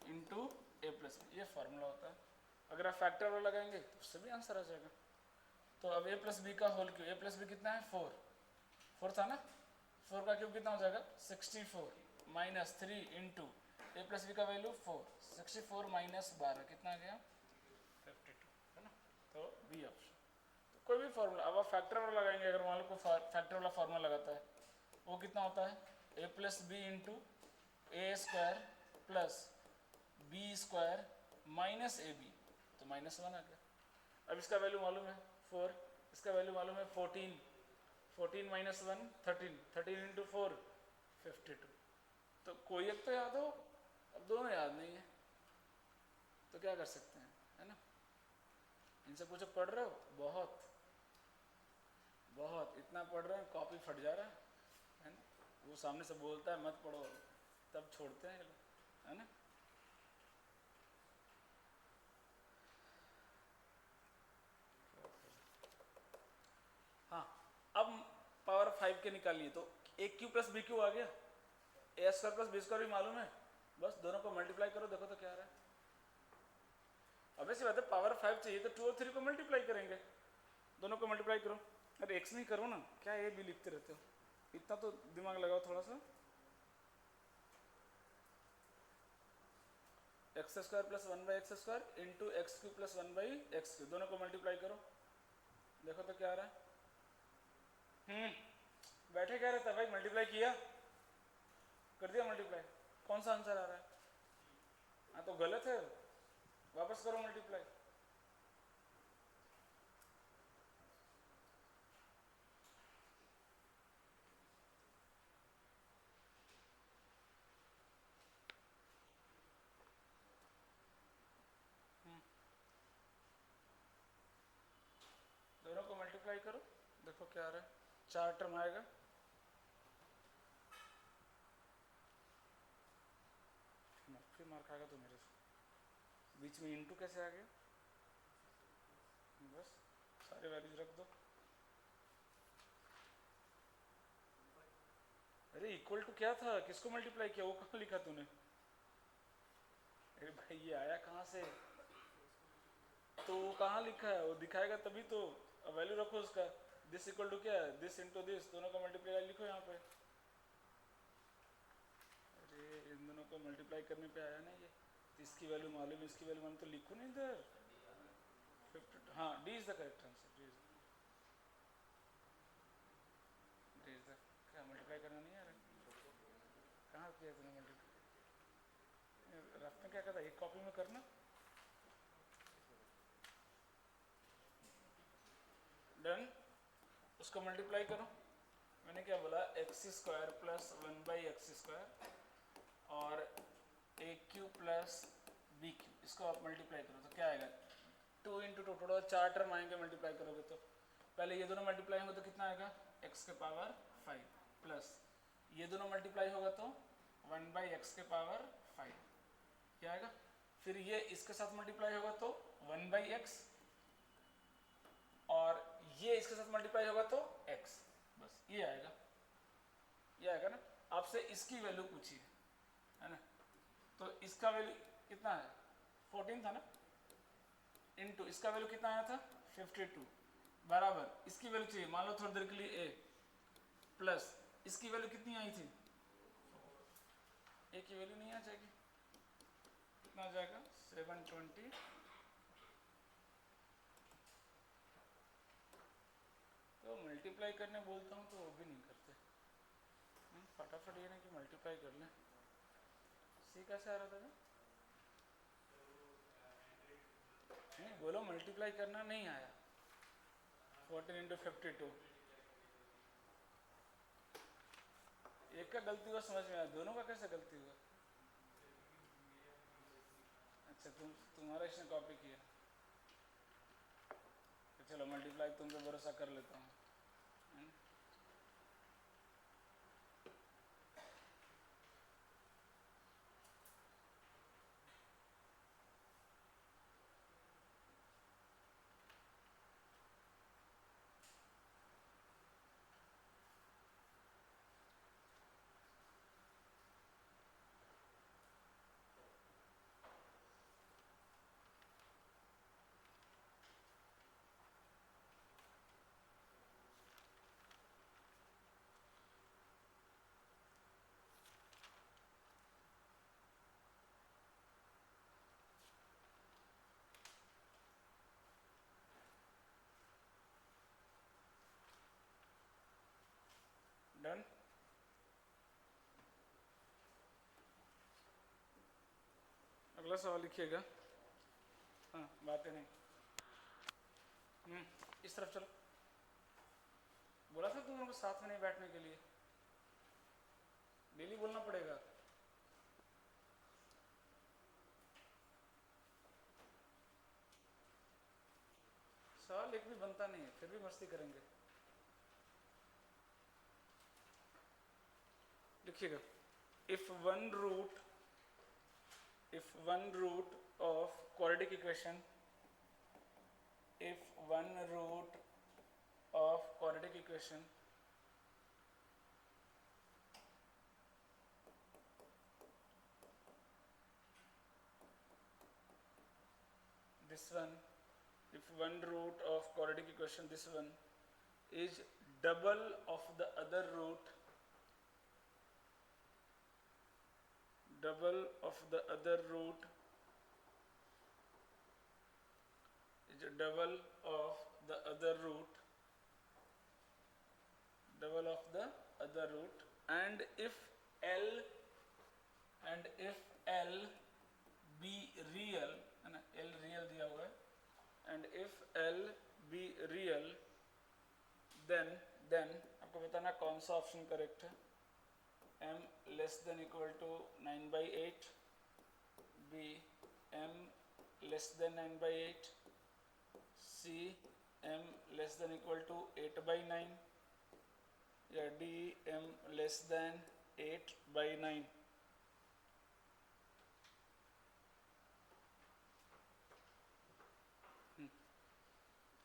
इंटू a + b, ये फार्मूला होता है। अगर आप फैक्टर वाला लगाएंगे तो उससे भी आंसर आ जाएगा। तो अब a + b का होल क्यूब, a + b कितना है? 4 था ना। 4 का क्यूब कितना हो जाएगा? 64, -3 इंटू a + b का वैल्यू 4, 64 - 12 कितना आ गया? 52, है ना। तो बी ऑप्शन। तो कोई भी फार्मूला, अब आप फैक्टर वाला लगाएंगे, अगर मान लो को फैक्टर वाला फार्मूला लगाता है, वो कितना होता है? a + b into a² + b² - ab, तो -1 आ गया। अब इसका वैल्यू मालूम है 4, इसका वैल्यू मालूम है 14, 14 - 1 13, 13 इंटू 4 52। तो कोई एक तो याद हो, अब दोनों याद नहीं है, तो क्या कर सकते हैं, है ना। इनसे पूछो पढ़ रहे हो? बहुत बहुत इतना पढ़ रहे हैं कॉपी फट जा रहा है ना। वो सामने से बोलता है मत पढ़ो, तब छोड़ते हैं, है ना। हाँ अब पावर 5 के निकालिए, तो a³ + b³ आ गया, a² + b² भी मालूम है, बस दोनों को मल्टीप्लाई करो, देखो तो क्या आ रहा है। अब ऐसी बात है, पावर 5 चाहिए तो 2 और 3 को मल्टीप्लाई करेंगे, दोनों को मल्टीप्लाई करो। अरे x नहीं करो ना, क्या ये भी लिखते रहते हो, इतना तो दिमाग लगाओ थोड़ा सा। X square plus 1/x² into x³ plus 1/x³, दोनों को मल्टीप्लाई करो, देखो तो क्या आ रहा है। बैठे क्या रहता है भाई, मल्टीप्लाई किया, कर दिया मल्टीप्लाई, कौन सा आंसर आ रहा है? हाँ तो गलत है, वापस करो मल्टीप्लाई। दोनों को मल्टीप्लाई करो, देखो क्या आ रहा है, 4 टर्म आएगा, फिर मार्क आएगा तो मेरे से। बीच में इंटू कैसे आ गया? बस सारे वैल्यूज रख दो। अरे इक्वल टू क्या था, किसको मल्टीप्लाई किया, वो कहाँ लिखा तूने? अरे भाई ये आया कहाँ से? तो वो कहाँ लिखा है, वो दिखाएगा तभी तो। वैल्यू रखो उसका, दिस इक्वल टू क्या है, दिस इंटू दिस, दोनों का मल्टीप्लाई लिखो यहाँ पे। अरे इन दोनों को मल्टीप्लाई करने पे आया ना ये, तो इसकी वैल्यू मालूम है, इसकी वैल्यू मालूम, तो लिखो नहीं इधर 50। हाँ D is the correct answer, D is the क्या मल्टीप्लाई करना नहीं आ रहा? कहाँ किया तूने मल्टीप्लाई? रफ में क्या कहता है, एक कॉपी में करना। डन, उसको मल्टीप्लाई करो। मैंने क्या बोला, x² प्लस 1/x² और a³ प्लस b³, इसको आप मल्टीप्लाई करो तो क्या आएगा, 2 इंटू 2, टोटल 4 टर्म आएंगे मल्टीप्लाई करोगे तो। पहले ये दोनों मल्टीप्लाई होंगे तो कितना आएगा, x⁵ प्लस ये दोनों मल्टीप्लाई होगा तो 1/x⁵, क्या आएगा। फिर ये इसके साथ मल्टीप्लाई होगा तो 1/x, और ये इसके साथ मल्टीप्लाई होगा तो x, बस ये आएगा, ये आएगा ना। आपसे इसकी वैल्यू पूछी है ना, तो इसका वैल्यू कितना है, 14 था ना, इनटू इसका वैल्यू कितना आया था, 52, बराबर इसकी वैल्यू चाहिए, मान लो थोड़ी देर के लिए a, प्लस इसकी वैल्यू कितनी आई थी, a की वैल्यू नहीं आ जाएगी, कितना आ जाएगा 720। तो मल्टीप्लाई करने बोलता हूँ तो वो भी नहीं करते। फटाफट ये ना कि मल्टीप्लाई कर लें। सी कैसे आ रहा था? नहीं बोलो मल्टीप्लाई करना नहीं आया, 14 इंटू 52, एक का गलती हुआ समझ में आया, दोनों का कैसे गलती हुआ? अच्छा तुम्हारा इसने कॉपी किया, तो चलो मल्टीप्लाई तुम पे भरोसा कर लेता हूँ। डन, अगला सवाल लिखिएगा। हाँ बातें नहीं, इस तरफ चलो, बोला था तुम लोगों को साथ में नहीं बैठने के लिए, डेली बोलना पड़ेगा। सवाल एक भी बनता नहीं है, फिर भी मस्ती करेंगे। लिखिएगा, if one root of quadratic equation, if one root of quadratic equation this one, if one root of quadratic equation this one is double of the other root, double of the other root is double of the other root, double of the other root, and if L be real, है ना, L real दिया हुआ है, and if L be real, then आपको बताना कौन सा option correct है. M less than equal to 9/8, B M less than 9/8, C M less than equal to 8/9, या D M less than 8/9.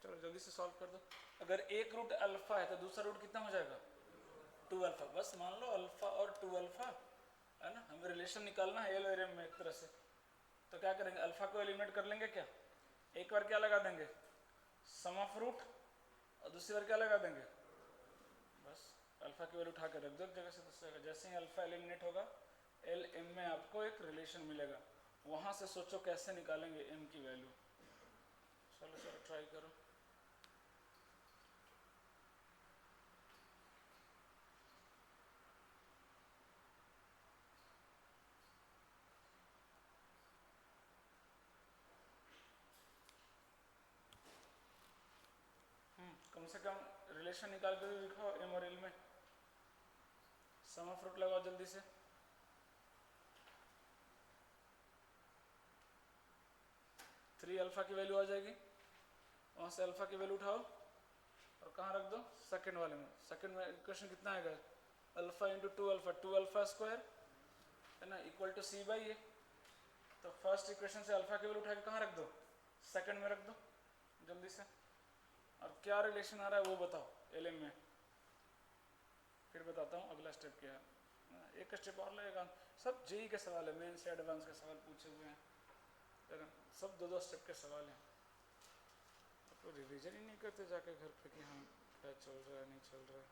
चलो जल्दी से सॉल्व कर दो. अगर एक रूट अल्फा है तो दूसरा रूट कितना हो जाएगा? 2 अल्फा. बस मान लो अल्फा और 2 अल्फा है ना, हमें रिलेशन निकालना है एल और एम में एक तरह से. तो क्या करेंगे, अल्फा को एलिमिनेट कर लेंगे. क्या एक बार क्या लगा देंगे, सम ऑफ रूट, और दूसरी बार क्या लगा देंगे, बस अल्फा की वैल्यू उठा कर रख दो एक जगह से दूसरी जगह. जैसे ही अल्फा एलिमिनेट होगा एल एम में आपको एक रिलेशन मिलेगा, वहां से सोचो कैसे निकालेंगे एम की वैल्यू. चलो ट्राई करो. कम से कम रिलेशन निकाल कर भी दिखाओ एम और एल में. सम ऑफ रूट लगाओ जल्दी से. थ्री अल्फा की वैल्यू आ जाएगी, वहां से अल्फा की वैल्यू उठाओ और कहाँ रख दो, सेकंड वाले में. सेकंड में इक्वेशन कितना आएगा, alpha into 2 alpha, 2 alpha square है ना, इक्वल टू सी बाई ए. तो फर्स्ट इक्वेशन से अल्फा की वैल्यू उठा के कहाँ रख दो, सेकंड में रख दो जल्दी से. और क्या रिलेशन आ रहा है वो बताओ एल में. फिर बताता हूँ अगला स्टेप क्या है. एक स्टेप और लगेगा. सब जेई के सवाल है, मेन से एडवांस के सवाल पूछे हुए हैं, सब दो स्टेप के सवाल हैं. तो रिवीजन ही नहीं करते जाके घर पे कि हाँ क्या चल रहा है नहीं चल रहा है.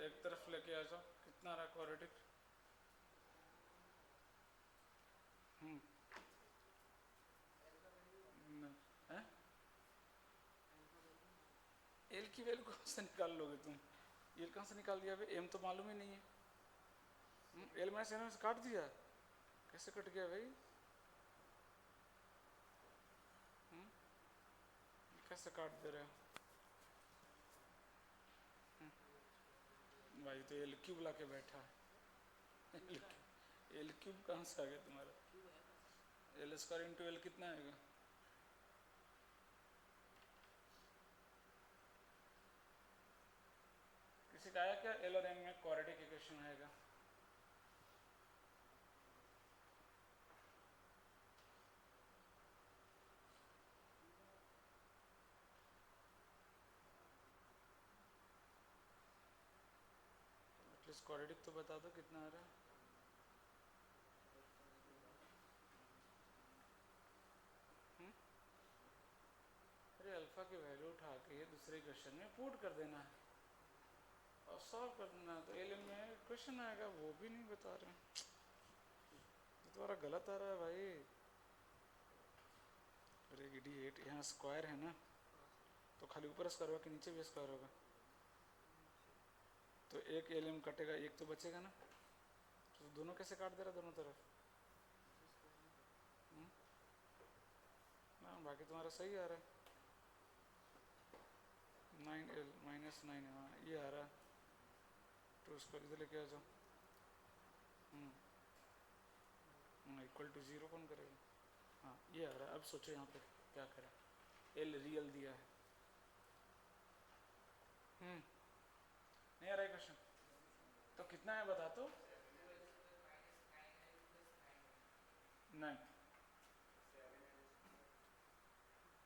एक तरफ लेके आ जाओ. कितना रहा क्वाड्रेटिक, एल की वैल्यू कहाँ से निकाल लोगे तुम, एल कहाँ से निकाल दिया भाई, एम तो मालूम ही नहीं है. एल माइनस एन से काट दिया, कैसे कट गया भाई, कैसे काट दे रहे हो भाई. तो एल क्यूब ला के बैठा है. एल क्यूब कहाँ से आ गया तुम्हारा, एल स्क्वायर इंटू एल कितना आएगा. किसी का आया क्या, एल और एम में क्वाड्रेटिक इक्वेशन आएगा. एटलीस्ट क्वाड्रेटिक तो बता दो कितना आ रहा है. अरे अल्फा की वैल्यू उठा के दूसरे क्वेश्चन में पुट कर देना है और सॉल्व कर देना है. तो एल में क्वेश्चन आएगा, वो भी नहीं बता रहे. ये तुम्हारा गलत आ रहा है भाई. अरे इडियट, यहाँ स्क्वायर है ना, तो खाली ऊपर स्क्वायर होगा कि नीचे भी स्क्वायर होगा. तो एक एल एम कटेगा, एक तो बचेगा ना, तो दोनों कैसे काट दे रहा दोनों तरफ? ना बाकी तुम्हारा सही आ रहा है, 9l माइनस 9, हाँ ये आ रहा है, तो उसको इधर लेके आ जाओ। इक्वल टू 0 कौन करेगा? हाँ ये आ रहा है। अब सोचो यहाँ पे क्या करें, एल रियल दिया है। नहीं आ रहा है क्वेश्चन? तो कितना है बता तो? 9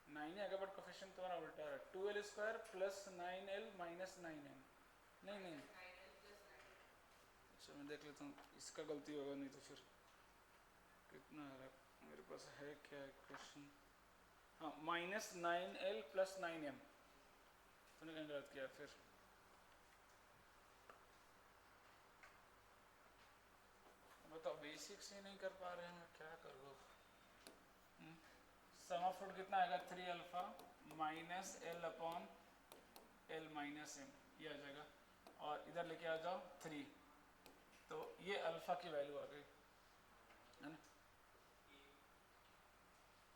9 है, बट कोफिशिएंट तुम्हारा उल्टा है, 2l square plus 9l minus 9m। नहीं नहीं, अच्छा मैं देख लेता हूँ, इसका गलती होगा, नहीं तो फिर कितना आ रहा है मेरे पास है क्या क्वेश्चन? हाँ माइनस 9l प्लस 9m। तूने क्या गलत किया फिर? बताओ, बेसिक्स ही नहीं कर पा रहे हैं, क्या करो? सम ऑफ रूट कितना आएगा? 3 alpha minus l upon l minus m, ये आ जाएगा। और इधर लेके आ जाओ 3, तो ये अल्फा की वैल्यू आ गई है ना,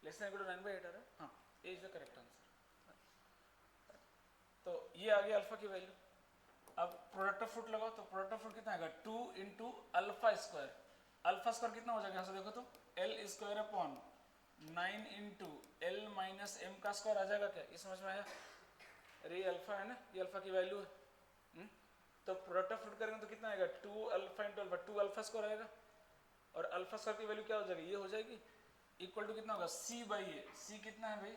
लेस देन इक्वल टू 9/8 आ रहा है। हाँ ए इज द करेक्ट आंसर। तो ये आ गया अल्फा की वैल्यू। अब प्रोडक्ट ऑफ फ्रूट लगाओ, तो प्रोडक्ट ऑफ फ्रूट कितना आएगा? 2 into alpha square. Alpha square कितना हो जाएगा यहाँ से देखो तो? L square upon 9 into l minus m का स्क्वायर आ जाएगा क्या? ये समझ में आया? अरे ये अल्फा है ना, ये अल्फा की वैल्यू है। तो प्रोडक्ट ऑफ फ्रूट करेंगे तो कितना आएगा? 2 alpha into alpha, 2 alpha square आएगा। और अल्फा स्क्वायर की वैल्यू क्या हो जाएगी? ये हो जाएगी, इक्वल टू कितना होगा? सी बाई ए। सी कितना है भाई?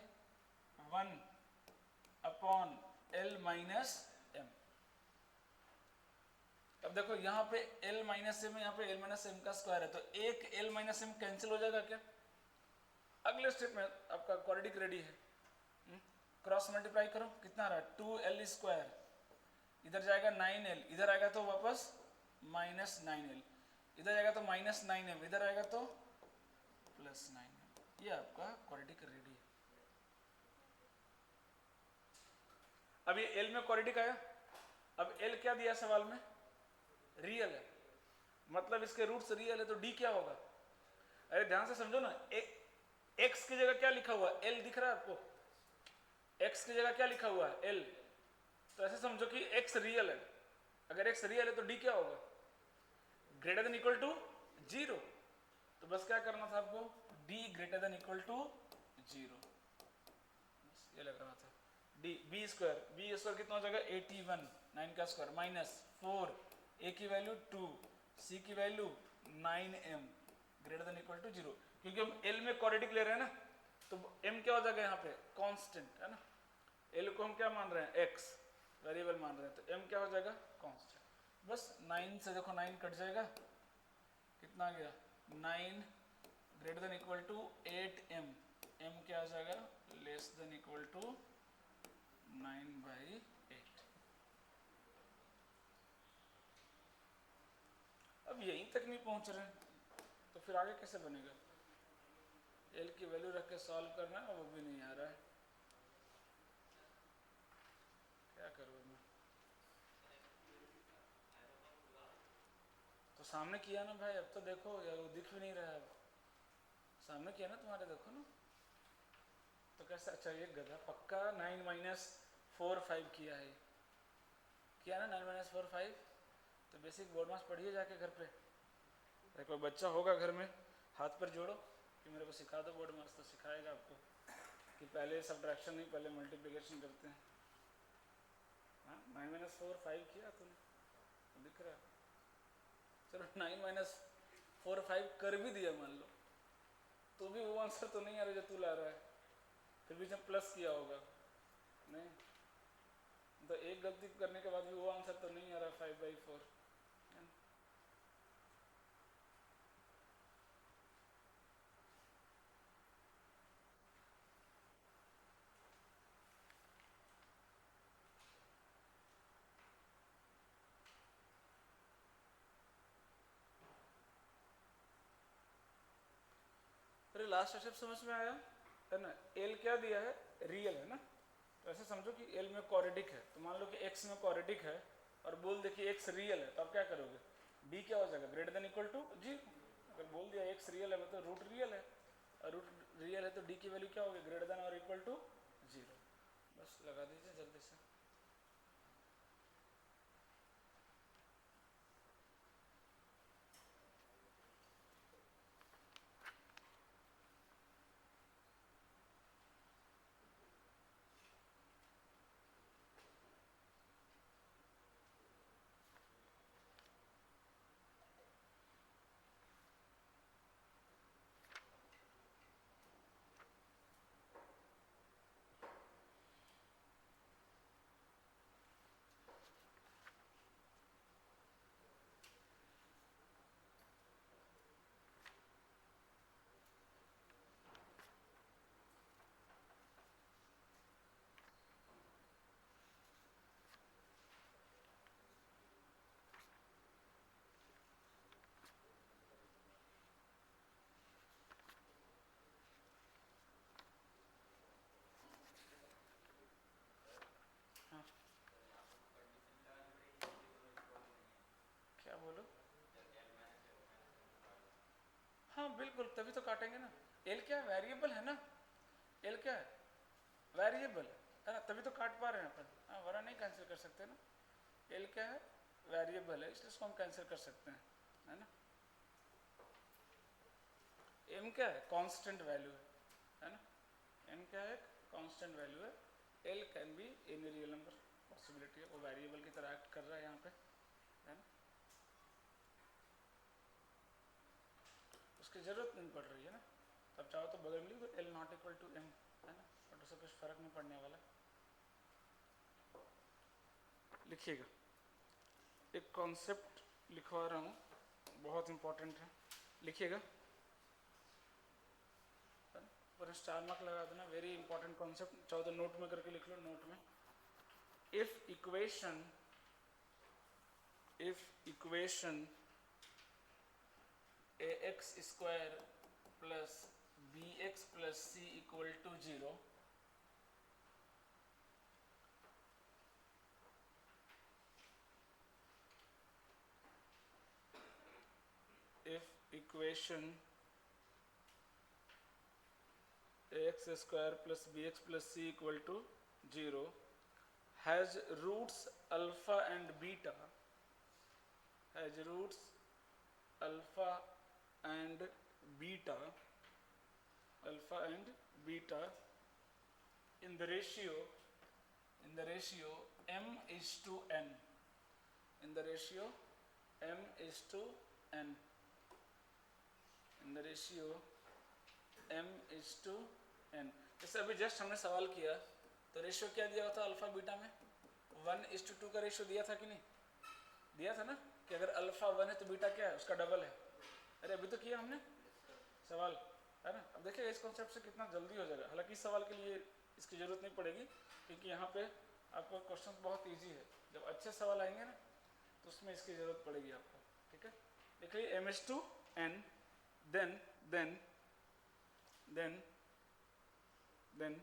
1 अपॉन एल माइनस एम। अब देखो यहाँ पे एल माइनस एम है, यहाँ पे एल माइनस एम का स्क्वायर है, तो एक एल माइनस एम कैंसिल हो जाएगा क्या? अगले स्टेप में आपका क्वाड्रेटिक रेडी है। क्रॉस मल्टीप्लाई करो, कितना आ रहा है? 2l स्क्वायर, इधर जाएगा 9l, इधर आएगा तो वापस माइनस 9l, इधर जाएगा तो माइनस 9m, इधर आएगा तो प्लस 9m। ये आपका क्वाड्रेटिक रेडी है। अब ये l में क्वाड्रेटिक आया। अब l क्या दिया सवाल में? रियल है, मतलब इसके रूट्स रियल है, तो d क्या होगा? अरे ध्यान से समझो ना, x की जगह क्या लिखा हुआ है? l दिख रहा है आपको? x की जगह क्या लिखा हुआ है? l। तो ऐसे समझो कि x रियल है। अगर x रियल है तो d क्या होगा? Greater than equal to 0। तो बस क्या करना था आपको? d greater than equal to 0, ये लगाना था। d b स्क्वायर कितना हो जाएगा? 81, 9 का स्क्वायर माइनस 4, a की वैल्यू 2, c की value 9m, greater than equal to 0। क्योंकि हम l में क्वाड्रेटिक ले रहे हैं ना, तो m क्या हो जाएगा यहाँ पे? कांस्टेंट है ना। l को हम क्या मान रहे हैं? x वेरिएबल मान रहे हैं, तो m क्या हो जाएगा? कांस्टेंट। बस 9 से देखो 9 कट जाएगा, कितना आ गया? 9 greater than equal to 8m, m क्या आ जाएगा? Less than equal to 9/8। अब यहीं तक नहीं पहुंच रहे हैं, तो फिर आगे कैसे बनेगा? l की वैल्यू रख के सॉल्व करना है, वो भी नहीं आ रहा है, क्या करूँ मैं? तो सामने किया ना भाई, अब तो देखो यार, वो दिख भी नहीं रहा है। अब सामने किया ना तुम्हारे, देखो ना। तो कैसे? अच्छा ये गधा पक्का 9 माइनस 4 5 किया है, किया ना 9 माइनस 4 5। तो बेसिक बोर्ड मार्क्स पढ़िए जाके घर पे। अरे कोई बच्चा होगा घर में, हाथ पर जोड़ो कि मेरे को सिखा दो बोर्ड मार्क्स, तो सिखाएगा आपको कि पहले सब्ट्रैक्शन नहीं, पहले मल्टीप्लिकेशन करते हैं। हाँ 9 माइनस 4 5 किया तूने, तो दिख रहा है। चलो 9 माइनस 4 5 कर भी दिया मान लो, तो भी वो आंसर तो नहीं आ रहा जो तू ला रहा है। फिर भी जब प्लस किया होगा नहीं, तो एक गलती करने के बाद भी वो आंसर तो नहीं आ रहा 5/4। अरे लास्ट स्टेप समझ में आया है ना? एल क्या दिया है? रियल है ना। तो ऐसे समझो कि एल में क्वाड्रेटिक है, तो मान लो कि एक्स में क्वाड्रेटिक है, और बोल दे कि x रियल है, तो आप क्या करोगे, b क्या हो जाएगा, ग्रेटर देन इक्वल टू 0। अगर बोल दिया x रियल है मतलब रूट रियल है, और रूट रियल है तो d की वैल्यू क्या होगी, ग्रेटर देन और इक्वल टू 0। बस लगा दीजिए जल्दी से। हाँ क्या बोलो, हाँ बिल्कुल, तभी तो काटेंगे ना। एल क्या है, वेरिएबल है ना, एल क्या है, वेरिएबल है ना, तभी तो काट पा रहे हैं अपन। हाँ वरना नहीं कैंसिल कर सकते ना, एल क्या है, वेरिएबल है, इसलिए इसको हम कैंसिल कर सकते हैं, है ना। एम क्या है, कांस्टेंट वैल्यू है ना, एम क्या है, कांस्टेंट वैल्यू है। L can be any real number, possibility है, वो वेरिएबल की तरह एक्ट कर रहा है यहाँ पे, है ना, उसकी जरूरत नहीं पड़ रही है ना। तब चाहो तो बगल में लिख दो l not equal to m, है ना, बट उससे कुछ फर्क नहीं पड़ने वाला। लिखिएगा, एक कॉन्सेप्ट लिखवा रहा हूँ, बहुत इंपॉर्टेंट है, लिखिएगा, पर स्टार मार्क लगा देना, वेरी इंपॉर्टेंट कॉन्सेप्ट, चाहो तो नोट में करके लिख लो, नोट में। If equation ax square plus bx plus c equal to 0, if equation ax square plus bx plus c equal to 0 has roots alpha and beta, has roots alpha and beta, alpha and beta in the ratio m is to n, in the ratio m is to n, in the ratio m is to n। जैसे अभी just हमने सवाल किया तो ratio क्या दिया होता alpha beta में, 1:2 का रेशियो दिया था कि नहीं, दिया था ना, कि अगर अल्फा 1 है तो बीटा क्या है, उसका डबल है। अरे अभी तो किया हमने सवाल, है ना। अब देखिए इस कॉन्सेप्ट से कितना जल्दी हो जाएगा, हालांकि इस सवाल के लिए इसकी जरूरत नहीं पड़ेगी, क्योंकि यहाँ पे आपको क्वेश्चन बहुत ईजी है, जब अच्छे सवाल आएंगे ना तो उसमें इसकी जरूरत पड़ेगी आपको, ठीक है। देखिए m/n, देन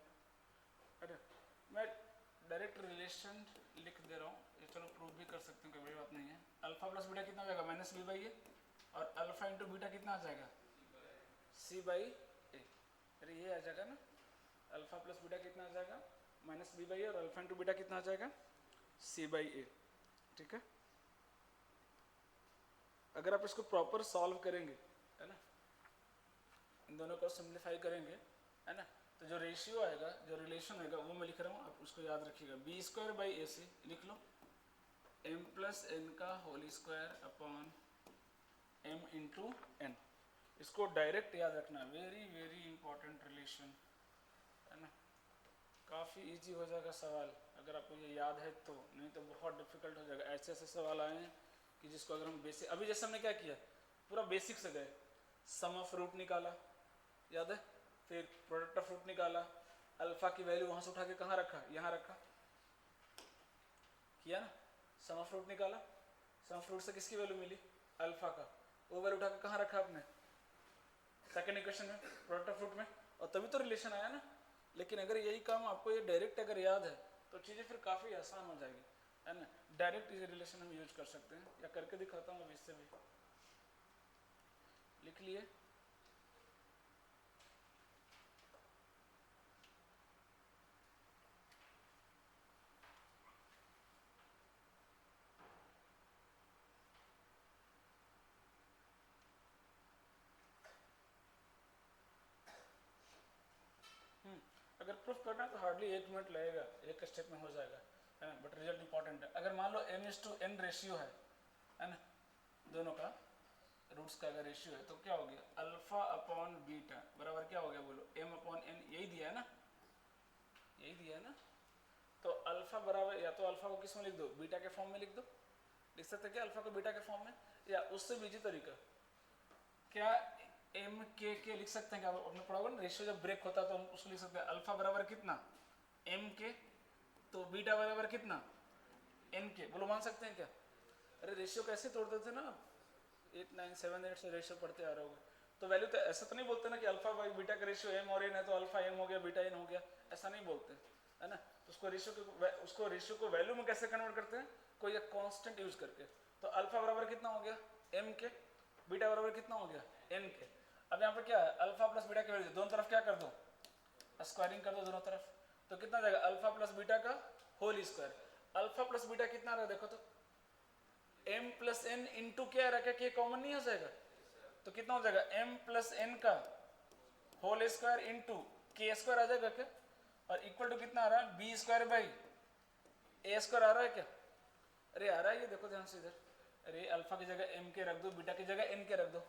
अरे मैं डायरेक्ट रिलेशन लिख दे रहा हूँ, ये चलो प्रूव भी कर सकते हैं, कोई बड़ी बात नहीं है। अल्फा प्लस बीटा कितना हो जाएगा, -b/a, और अल्फा इंटू बीटा कितना आ जाएगा, c/a। अरे ये आ जाएगा ना, अल्फा प्लस बीटा कितना आ जाएगा, -b/a, और अल्फा इंटू बीटा कितना आ जाएगा, c/a, ठीक है। अगर आप इसको प्रॉपर सॉल्व करेंगे, है ना, इन दोनों को सिंप्लीफाई करेंगे, है ना, तो जो रेशियो आएगा, जो रिलेशन आएगा वो मैं लिख रहा हूँ, आप उसको याद रखिएगा, b² लिख लो, m+n का whole square upon m into n। इसको डायरेक्ट याद रखना, वेरी वेरी इंपॉर्टेंट रिलेशन, है ना, काफ़ी इजी हो जाएगा सवाल अगर आपको ये याद है तो, नहीं तो बहुत डिफिकल्ट हो जाएगा। ऐसे ऐसे सवाल आए हैं कि जिसको अगर हम बेसिक, अभी जैसे हमने क्या किया, पूरा बेसिक से गए, सम ऑफ रूट निकाला, याद है, फिर प्रोडक्ट ऑफ रूट निकाला, अल्फा की वैल्यू वहाँ से उठा के कहाँ रखा, यहाँ रखा, किया ना, सम ऑफ रूट निकाला, सम ऑफ रूट से किसकी वैल्यू मिली, अल्फा का, वो वैल्यू उठा के कहाँ रखा आपने, सेकेंड इक्वेशन में, प्रोडक्ट ऑफ रूट में, और तभी तो रिलेशन आया ना। लेकिन अगर यही काम आपको ये डायरेक्ट अगर याद है तो चीज़ें फिर काफ़ी आसान हो जाएगी, है ना। डायरेक्ट ये रिलेशन हम यूज कर सकते हैं, या करके दिखाता हूँ अभी इससे भी। लिख लिए? अगर प्रूफ करना है तो हार्डली 1 मिनट लगेगा, एक स्टेप में हो जाएगा, है ना। बट रिजल्ट इंपॉर्टेंट है। अगर मान लो m/n रेशियो है ना, दोनों का रूट्स का अगर रेशियो है, तो क्या हो गया, अल्फा अपॉन बीटा बराबर क्या हो गया बोलो, m/n। यही दिया है ना, यही दिया है ना। तो अल्फा बराबर, या तो अल्फा को किस में लिख दो, बीटा के फॉर्म में लिख दो। लिख सकते क्या अल्फा को बीटा के फॉर्म में, या उससे भी इजी तरीका क्या, एम के लिख सकते हैं क्या, आपने पढ़ा होगा ना, रेशियो जब ब्रेक होता है तो हम उसको लिख सकते हैं अल्फा बराबर कितना, एम के, तो बीटा बराबर कितना, एन के। बोलो मान सकते हैं क्या? अरे रेशियो कैसे तोड़ते थे ना, 8 9 7 8 से रेशियो पढ़ते आ रहे होगे, तो वैल्यू तो ऐसा तो नहीं बोलते ना कि अल्फा बाई बीटा का रेशियो एम और एन है तो अल्फा एम हो गया बीटा एन हो गया, ऐसा नहीं बोलते, है ना। तो उसको रेशियो को वैल्यू में कैसे कन्वर्ट करते हैं, कोई एक कांस्टेंट यूज करके। तो अल्फा बराबर कितना हो गया, एम के, बीटा बराबर कितना हो गया, एन के। अब यहाँ पे क्या है, अल्फा प्लस बीटा की वैल्यू दोनों तरफ क्या कर दो, स्क्वायरिंग कर दो दोनों तरफ, तो कितना जाएगा, अल्फा प्लस बीटा का whole square. Alpha plus beta कितना रहा देखो तो, m प्लस एन इंटू क्या रखा, के कॉमन नहीं आ जाएगा, तो कितना हो जाएगा, m प्लस एन का whole square into k square आ जाएगा क्या, और इक्वल टू कितना आ रहा है, b square by a square आ रहा है क्या। अरे आ रहा है ये देखो ध्यान से इधर, अरे अल्फा की जगह m के रख दो, बीटा की जगह n के रख दो,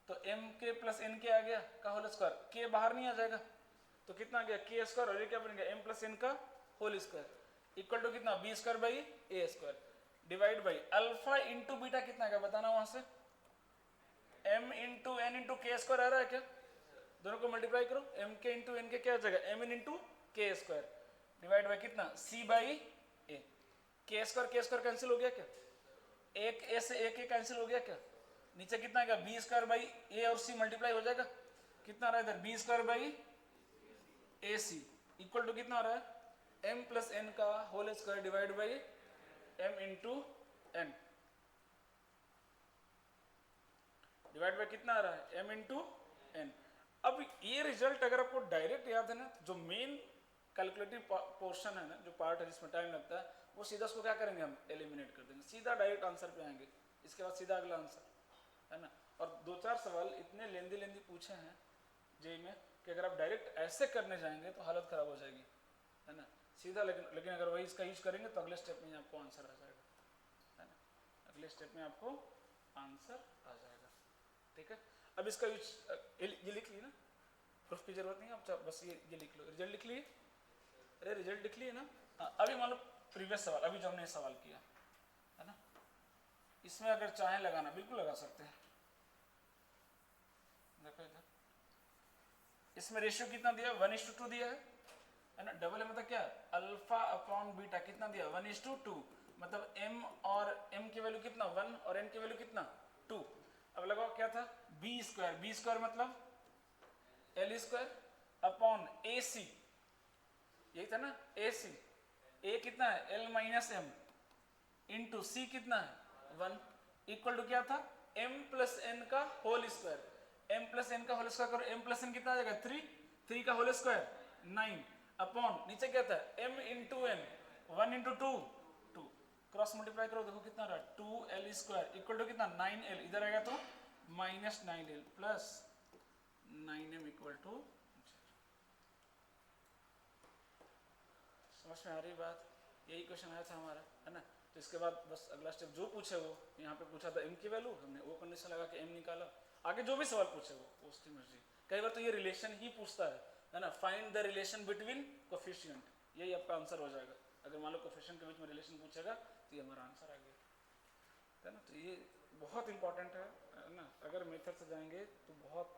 तो m के प्लस n के आ गया का होल स्क्वायर, के बाहर नहीं आ जाएगा, तो कितना आ गया के स्क्वायर, और ये क्या बनेगा, m प्लस n का होल स्क्वायर इक्वल टू कितना, b square by a square divide by alpha into beta कितना है बताना वहां से, m into n into k square आ रहा है क्या, दोनों को मल्टीप्लाई करो, m के इंटू एन के क्या आ जाएगा, m in into k square divide by कितना, c बाई ए। के स्क्वायर कैंसिल हो गया क्या, एक ए से एक कैंसिल हो गया क्या, नीचे कितना आएगा, बी स्क्वायर बाई ए और सी मल्टीप्लाई हो जाएगा, कितना आ रहा है इधर, b square by a c equal to कितना आ रहा है, m प्लस एन का whole square divide by m into n divide by कितना आ रहा है, m इंटू एन। अब ये रिजल्ट अगर आपको डायरेक्ट याद है ना, जो मेन कैलकुलेटिव पोर्शन है ना, जो पार्ट है जिसमें टाइम लगता है, वो सीधा उसको क्या करेंगे, हम एलिमिनेट कर देंगे, सीधा डायरेक्ट आंसर पे आएंगे, इसके बाद सीधा अगला आंसर, है ना। और 2-4 सवाल इतने लेंदी पूछे हैं जेई में कि अगर आप डायरेक्ट ऐसे करने जाएंगे तो हालत खराब हो जाएगी, है ना, सीधा। लेकिन अगर वही इसका यूज करेंगे तो अगले स्टेप में आपको आंसर आ जाएगा, है ना, अगले स्टेप में आपको आंसर आ जाएगा, ठीक है। अब इसका यूज ये लिख ली ना, प्रूफ की जरूरत नहीं है, आप बस ये लिख लो, रिजल्ट लिख लिए, अरे रिजल्ट लिख लिए ना। हाँ, अभी मान लो प्रीवियस सवाल, अभी जो हमने सवाल किया है ना, इसमें अगर चाहे लगाना बिल्कुल लगा सकते हैं, देखो इधर इसमें रेशियो कितना दिया, 1:2 दिया है ना। डबल मतलब क्या, अल्फा अपॉन बीटा कितना दिया, 1:2, मतलब m और m की वैल्यू कितना 1 और n की वैल्यू कितना 2। अब लगाओ क्या था, बी स्क्वायर मतलब l square upon a c, यही था ना, ए सी, ए कितना है, l minus m into c कितना है 1 इक्वल टू क्या था, m प्लस एन का whole square, m plus n का होल स्क्वायर करो, m प्लस एन कितना आ जाएगा 3 का होल स्क्वायर 9 अपॉन नीचे क्या था, m into n 1 into 2 cross multiply करो, देखो कितना रहा 2l स्क्वायर इक्वल टू कितना 9l, इधर आएगा तो minus 9l plus 9m equal to. समझ में आ रही बात, यही क्वेश्चन आया था हमारा, है ना। तो इसके बाद बस अगला स्टेप जो पूछे वो, यहाँ पे पूछा था m की वैल्यू, हमने वो कंडीशन लगा के m निकाला, आगे जो भी सवाल पूछे वो उसकी मर्जी। कई बार तो ये रिलेशन ही पूछता है ना, find the relation between coefficient, यही आपका आंसर हो जाएगा। अगर मान लो कोफिशिएंट के बीच में रिलेशन पूछेगा तो ये हमारा आंसर आ गया, है ना। तो ये बहुत इंपॉर्टेंट है ना, अगर मेथड से जाएंगे तो बहुत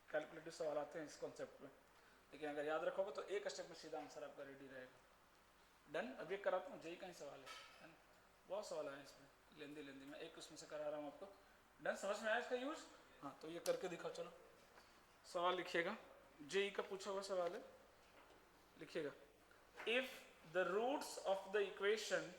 कैलकुलेटिव सवाल आते हैं इस कॉन्सेप्ट में, लेकिन अगर याद रखोगे तो एक स्टेप में सीधा आंसर आपका रेडी रहेगा। डन, अब ये कराता हूँ, जेई का ही सवाल है ना, बहुत सवाल आए इसमें लेंदी मैं एक उसमें से करा रहा हूँ आपको। डन, समझ में आया इसका यूज, हाँ तो ये करके दिखाओ। चलो सवाल लिखिएगा, जेई का पूछा हुआ सवाल है, लिखिएगा, if the roots of the equation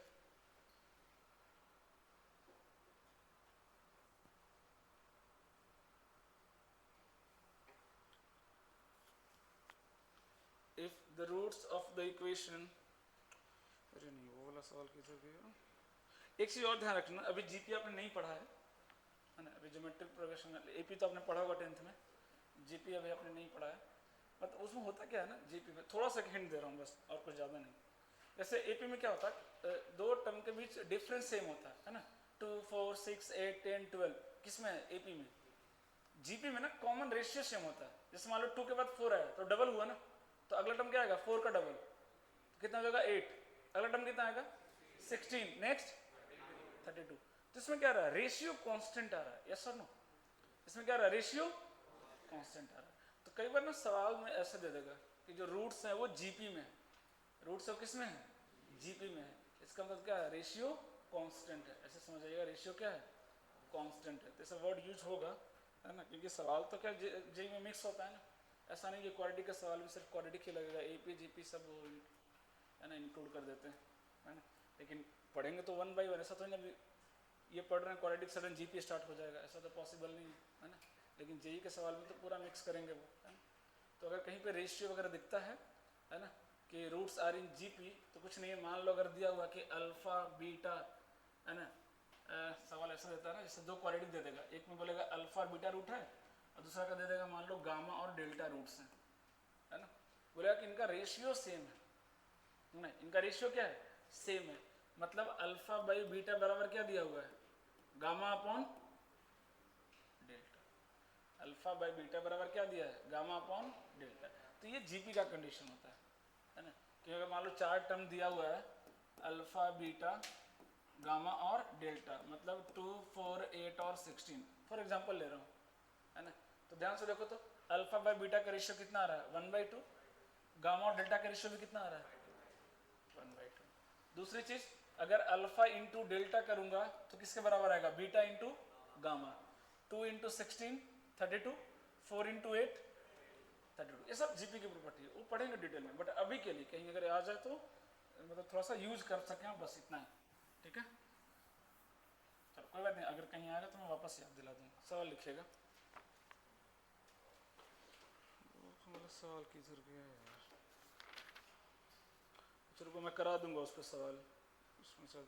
the roots of the equation, अरे नहीं वो वाला सवाल किधर गया। एक चीज़ और ध्यान रखना, अभी जीपी आपने नहीं पढ़ा है ना, अभी ज्योमेट्रिक प्रोग्रेशन एपी तो आपने पढ़ा होगा 10th में, जीपी अभी आपने नहीं पढ़ा है। मतलब उसमें होता क्या है ना, जीपी में थोड़ा सा हिंट दे रहा हूँ बस, और कुछ ज़्यादा नहीं। जैसे एपी में क्या होता है, दो टर्म के बीच डिफरेंस सेम होता है ना, 2 4 6 8 10 12, किसमें है एपी में। जीपी में ना कॉमन रेशियो सेम होता है, जैसे मान लो 2 के बाद 4 आया तो डबल हुआ ना, तो अगला टर्म क्या आएगा 4 का डबल, तो कितना हो जाएगा 8, अगला टर्म कितना आएगा 16, नेक्स्ट 32। तो इसमें क्या आ रहा है, रेशियो कांस्टेंट आ रहा है, यस और नो। इसमें क्या आ रहा है, रेशियो कांस्टेंट आ रहा है। तो कई बार ना सवाल में ऐसे दे देगा कि जो रूट्स हैं वो जीपी में है, रूट्स ऑफ किस में है, जीपी में है। इसका मतलब क्या है, रेशियो कांस्टेंट है, ऐसे समझ आइएगा, रेशियो क्या है, कांस्टेंट है। तो ऐसा वर्ड यूज होगा, है ना, क्योंकि सवाल तो क्या जेई में मिक्स होता है ना, ऐसा नहीं कि क्वाड्रेटिक का सवाल भी सिर्फ क्वाड्रेटिक ही लगेगा, एपी जीपी सब वो है ना इंक्लूड कर देते हैं, है ना। लेकिन पढ़ेंगे तो 1 बाई 1, ऐसा तो नहीं ये पढ़ रहे हैं क्वाड्रेटिक सडन जीपी स्टार्ट हो जाएगा, ऐसा तो पॉसिबल नहीं है ना। लेकिन जेई के सवाल में तो पूरा मिक्स करेंगे वो, है ना। तो अगर कहीं पे रेशियो वगैरह दिखता है ना, कि रूट्स आर इन जीपी, तो कुछ नहीं है, मान लो अगर दिया हुआ कि अल्फा बीटा, है ना, सवाल ऐसा देता है ना, जैसे दो क्वाड्रेटिक दे देगा, एक में बोलेगा अल्फा और बीटा रूट है, और दूसरा का दे देगा मान लो गामा और डेल्टा रूट्स हैं, है ना। बोलेगा कि इनका रेशियो सेम है ना, इनका रेशियो क्या है, सेम है। मतलब अल्फा बाई बीटा बराबर क्या दिया हुआ है, gamma upon delta. Alpha by beta बराबर क्या दिया है, गामा अपॉन डेल्टा। तो ये जीपी का कंडीशन होता है ना। कि अगर मान लो 4 टर्म दिया हुआ है, अल्फा बीटा गामा और डेल्टा, मतलब 2 4 8 और 16 फॉर एग्जांपल ले रहा हूँ, है ना। तो ध्यान से देखो तो अल्फा बाई बीटा का रेशियो कितना आ रहा है, 1/2, गामा और डेल्टा का रेशियो भी कितना आ रहा है, 1/2। दूसरी चीज, अगर अल्फा इंटू डेल्टा करूंगा तो किसके बराबर आएगा, beta into gamma, 2 into 16 32, 4 into 8 32। ये सब जीपी की प्रॉपर्टी है, वो पढ़ेंगे डिटेल में, बट अभी के लिए कहीं अगर आ जाए तो मतलब थोड़ा सा यूज कर सकें, बस इतना है, ठीक है। चलो कोई बात नहीं, अगर कहीं आएगा तो मैं वापस याद दिला दूंगा। सवाल लिखिएगा, सवाल किधर गया यार, चलो मैं करा दूंगा उस पर सवाल, उसमें से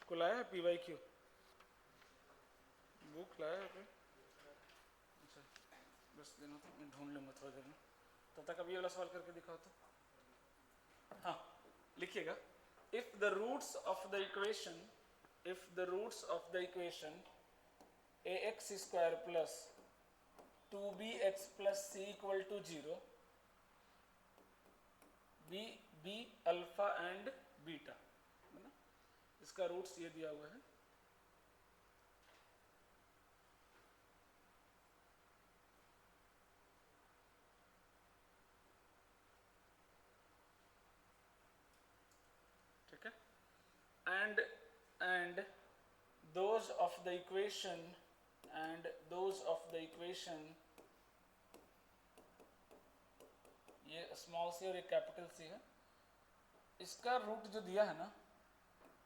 को लाया है पी वाई क्यू बुक लाया है पे, अच्छा बस देना तो मैं ढूंढ लूँगा थोड़ी देर में, तब तक अभी वाला सवाल करके दिखाओ तो। हाँ लिखिएगा, if the roots of the equation, if the roots of the equation ax square plus 2bx plus c equal to 0, be alpha and beta, है ना, इसका रूट्स ये दिया हुआ है। ठीक है, and those of the equation, and those of the equation, ये स्मॉल सी और एक कैपिटल सी है, इसका रूट जो दिया है ना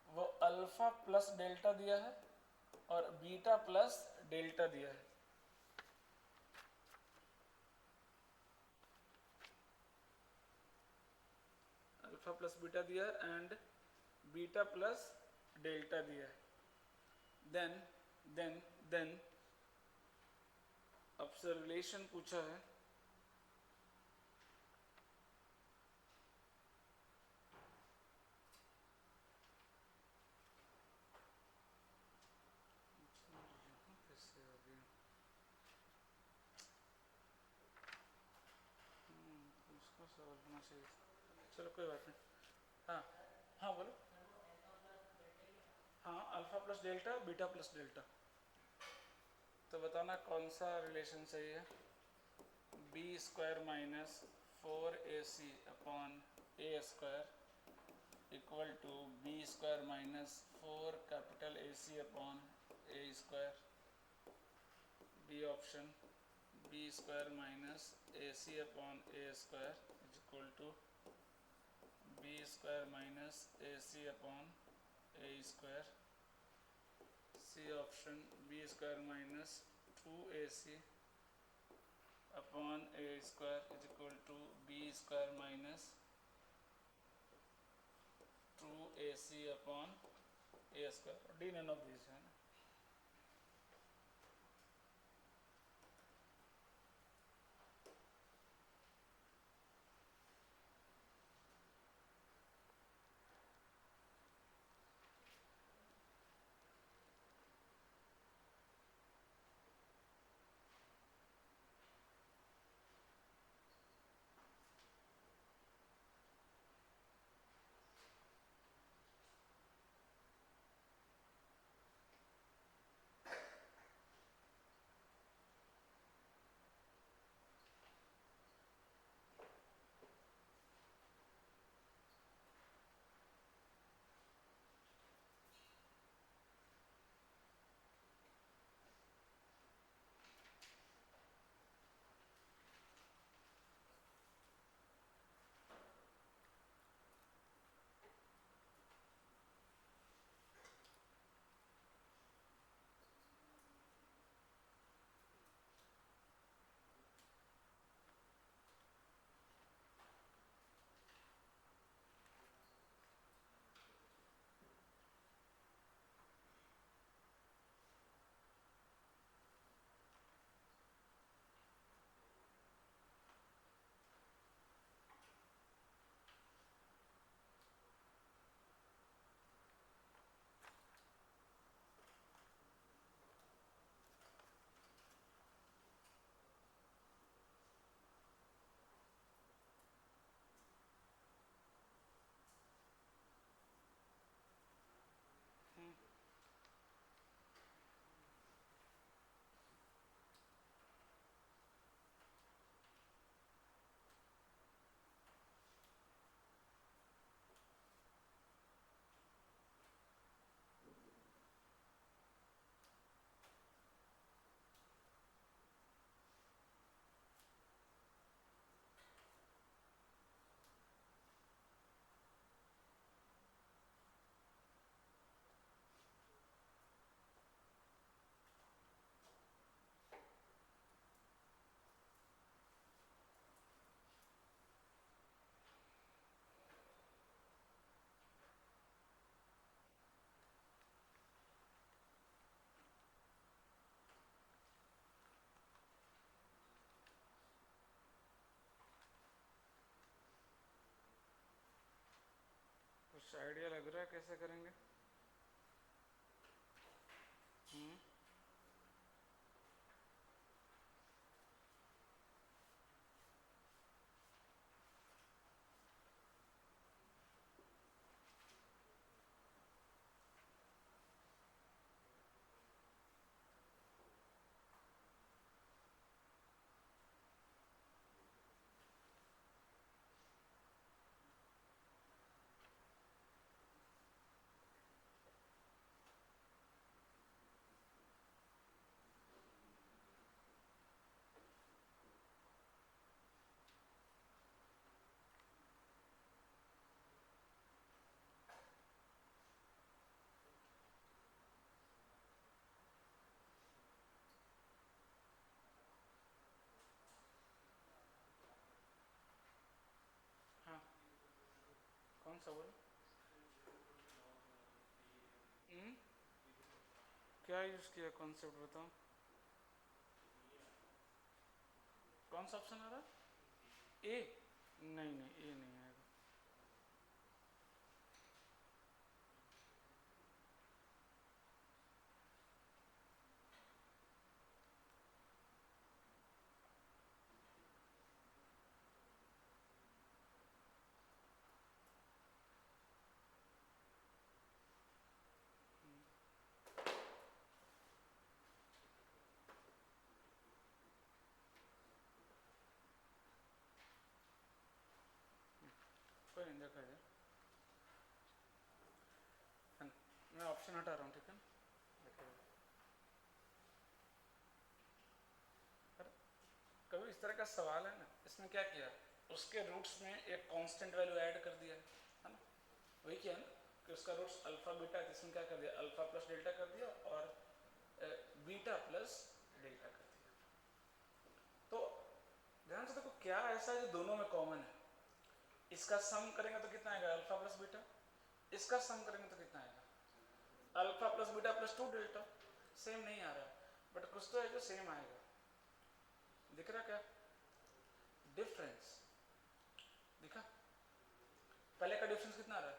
वो अल्फा प्लस डेल्टा दिया है और बीटा प्लस डेल्टा दिया है। अल्फा प्लस बीटा दिया है एंड बीटा प्लस डेल्टा दिया है। देन अब से रिलेशन पूछा है, उसका सवाल होना चाहिए, चलो कोई बात नहीं। हाँ हाँ बोलो, हाँ alpha plus delta beta plus delta, तो बताना कौन सा रिलेशन सही है। B square minus 4ac upon a square equal to b square minus 4 capital AC upon a square. B option, b square minus AC upon a square is equal to b square minus AC upon a square. C option, b square minus 2AC upon a square is equal to b square minus 2ac upon a square, d none of this है ना। कुछ idea लग रहा है कैसे करेंगे? हाँ, कौन सा बोलो? क्या यूज किया कॉन्सेप्ट बताओ? कौन सा ऑप्शन आ रहा है? ए? नहीं नहीं, ए नहीं आएगा। कोई नहीं, देखा जाए। मैं ऑप्शन हटा रहा हूँ, ठीक है ना? देखा जाए। पर कभी इस तरह का सवाल है ना, इसमें क्या किया, उसके रूट्स में एक कांस्टेंट वैल्यू ऐड कर दिया है ना? वही किया ना कि उसका रूट्स अल्फा बीटा है, इसमें क्या कर दिया, अल्फा प्लस डेल्टा कर दिया और बीटा प्लस डेल्टा कर दिया। तो क्या ऐसा है जो दोनों में कॉमन है? इसका सम करेंगे तो कितना आएगा? Alpha plus beta. इसका सम करेंगे तो कितना आएगा? Alpha plus beta plus 2 delta. Same नहीं आ रहा है, बट कुछ तो है जो सेम आएगा। दिख रहा क्या डिफरेंस? दिखा? पहले का डिफरेंस कितना आ रहा है,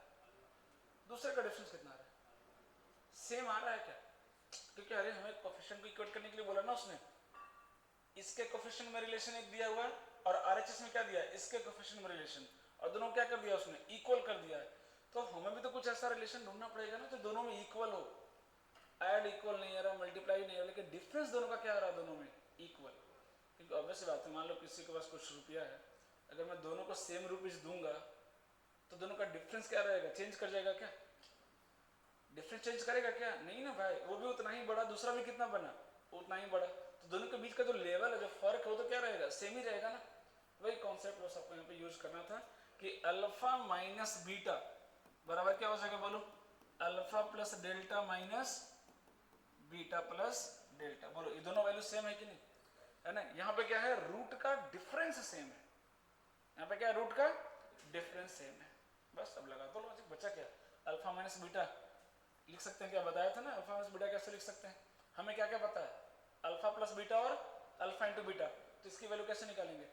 दूसरे का डिफरेंस कितना आ रहा है? सेम आ रहा है क्या? क्योंकि अरे हमें कोफिशिएंट को इक्वेट करने के लिए बोला ना उसने। इसके कोफिशिएंट में रिलेशन एक दिया हुआ है और आरएचएस में क्या दिया है? इसके कोफिशिएंट में रिलेशन, और दोनों क्या कर दिया उसने? इक्वल कर दिया है। तो हमें भी तो कुछ ऐसा रिलेशन ढूंढना पड़ेगा ना जो दोनों में इक्वल हो। ऐड इक्वल नहीं आ रहा, मल्टीप्लाई नहीं आ रहा, लेकिन डिफरेंस दोनों का क्या आ रहा है? दोनों में इक्वल। क्योंकि ऑब्वियस बात है, मान लो किसी के पास कुछ रुपया है, अगर मैं दोनों को सेम रुपीज दूंगा तो दोनों का डिफरेंस क्या रहेगा? चेंज कर जाएगा क्या? डिफरेंस चेंज करेगा क्या? नहीं ना भाई, वो भी उतना ही बड़ा, दूसरा भी कितना बना? उतना ही बड़ा। तो दोनों के बीच का जो लेवल है, जो फर्क है, वो तो क्या रहेगा? सेम ही रहेगा ना। वही कॉन्सेप्ट बस आपको यहाँ पे यूज करना था कि अल्फा माइनस बीटा बराबर क्या हो जाएगा? बोलो, alpha plus delta minus beta plus delta. बोलो, ये दोनों वैल्यू सेम है कि नहीं? है ना। यहाँ पे क्या है? रूट का डिफरेंस सेम है। यहाँ पे क्या है? रूट का डिफरेंस सेम है। बस अब लगा दो लॉजिक, बचा क्या? अल्फा माइनस बीटा लिख सकते हैं क्या? बताया था ना अल्फा माइनस बीटा कैसे लिख सकते हैं। हमें क्या क्या पता है? अल्फा प्लस बीटा और अल्फा इंटू बीटा। तो इसकी वैल्यू कैसे निकालेंगे?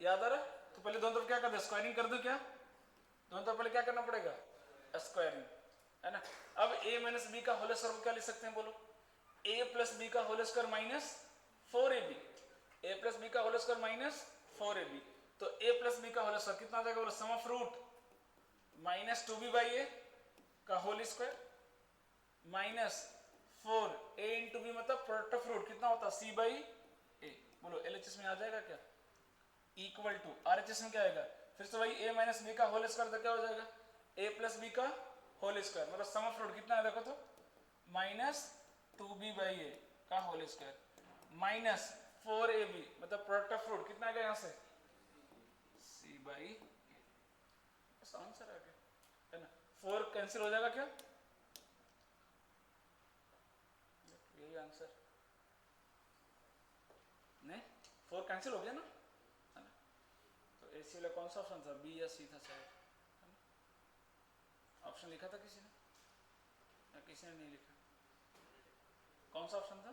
याद आ रहा? तो पहले दोनों तरफ क्या कर दो? स्क्वायरिंग कर दो क्या? दोनों तरफ पहले क्या करना पड़ेगा? स्क्वायरिंग, है ना। अब a माइनस बी का होल स्क्वायर को क्या लिख सकते हैं? बोलो, a प्लस बी का whole square minus 4ab। a plus b का होल स्क्वायर माइनस 4ab। तो a प्लस बी का होल स्क्वायर कितना आ जाएगा? बोलो, sum of root minus 2b by a का whole square minus 4a into b, मतलब प्रोडक्ट ऑफ रूट कितना होता है? c by a। बोलो, एलएचएस में आ जाएगा क्या? इक्वल टू आरएचएस में क्या आएगा? फिर से वही a माइनस बी का होल स्क्वायर, तो क्या हो जाएगा? a प्लस बी का होल स्क्वायर, मतलब सम ऑफ रूट कितना है? देखो तो, माइनस 2b बाई a का होल स्क्वायर माइनस 4ab, मतलब प्रोडक्ट ऑफ रूट कितना आएगा यहाँ से? c by a। बस आंसर आ गया, है ना। 4 कैंसिल हो जाएगा क्या? यही आंसर नहीं, 4 कैंसिल हो गया ना, है ना। तो एसी वाला कौन सा ऑप्शन था? बी या सी था शायद, ऑप्शन लिखा था किसी ने या किसी ने नहीं लिखा? कौन सा ऑप्शन था?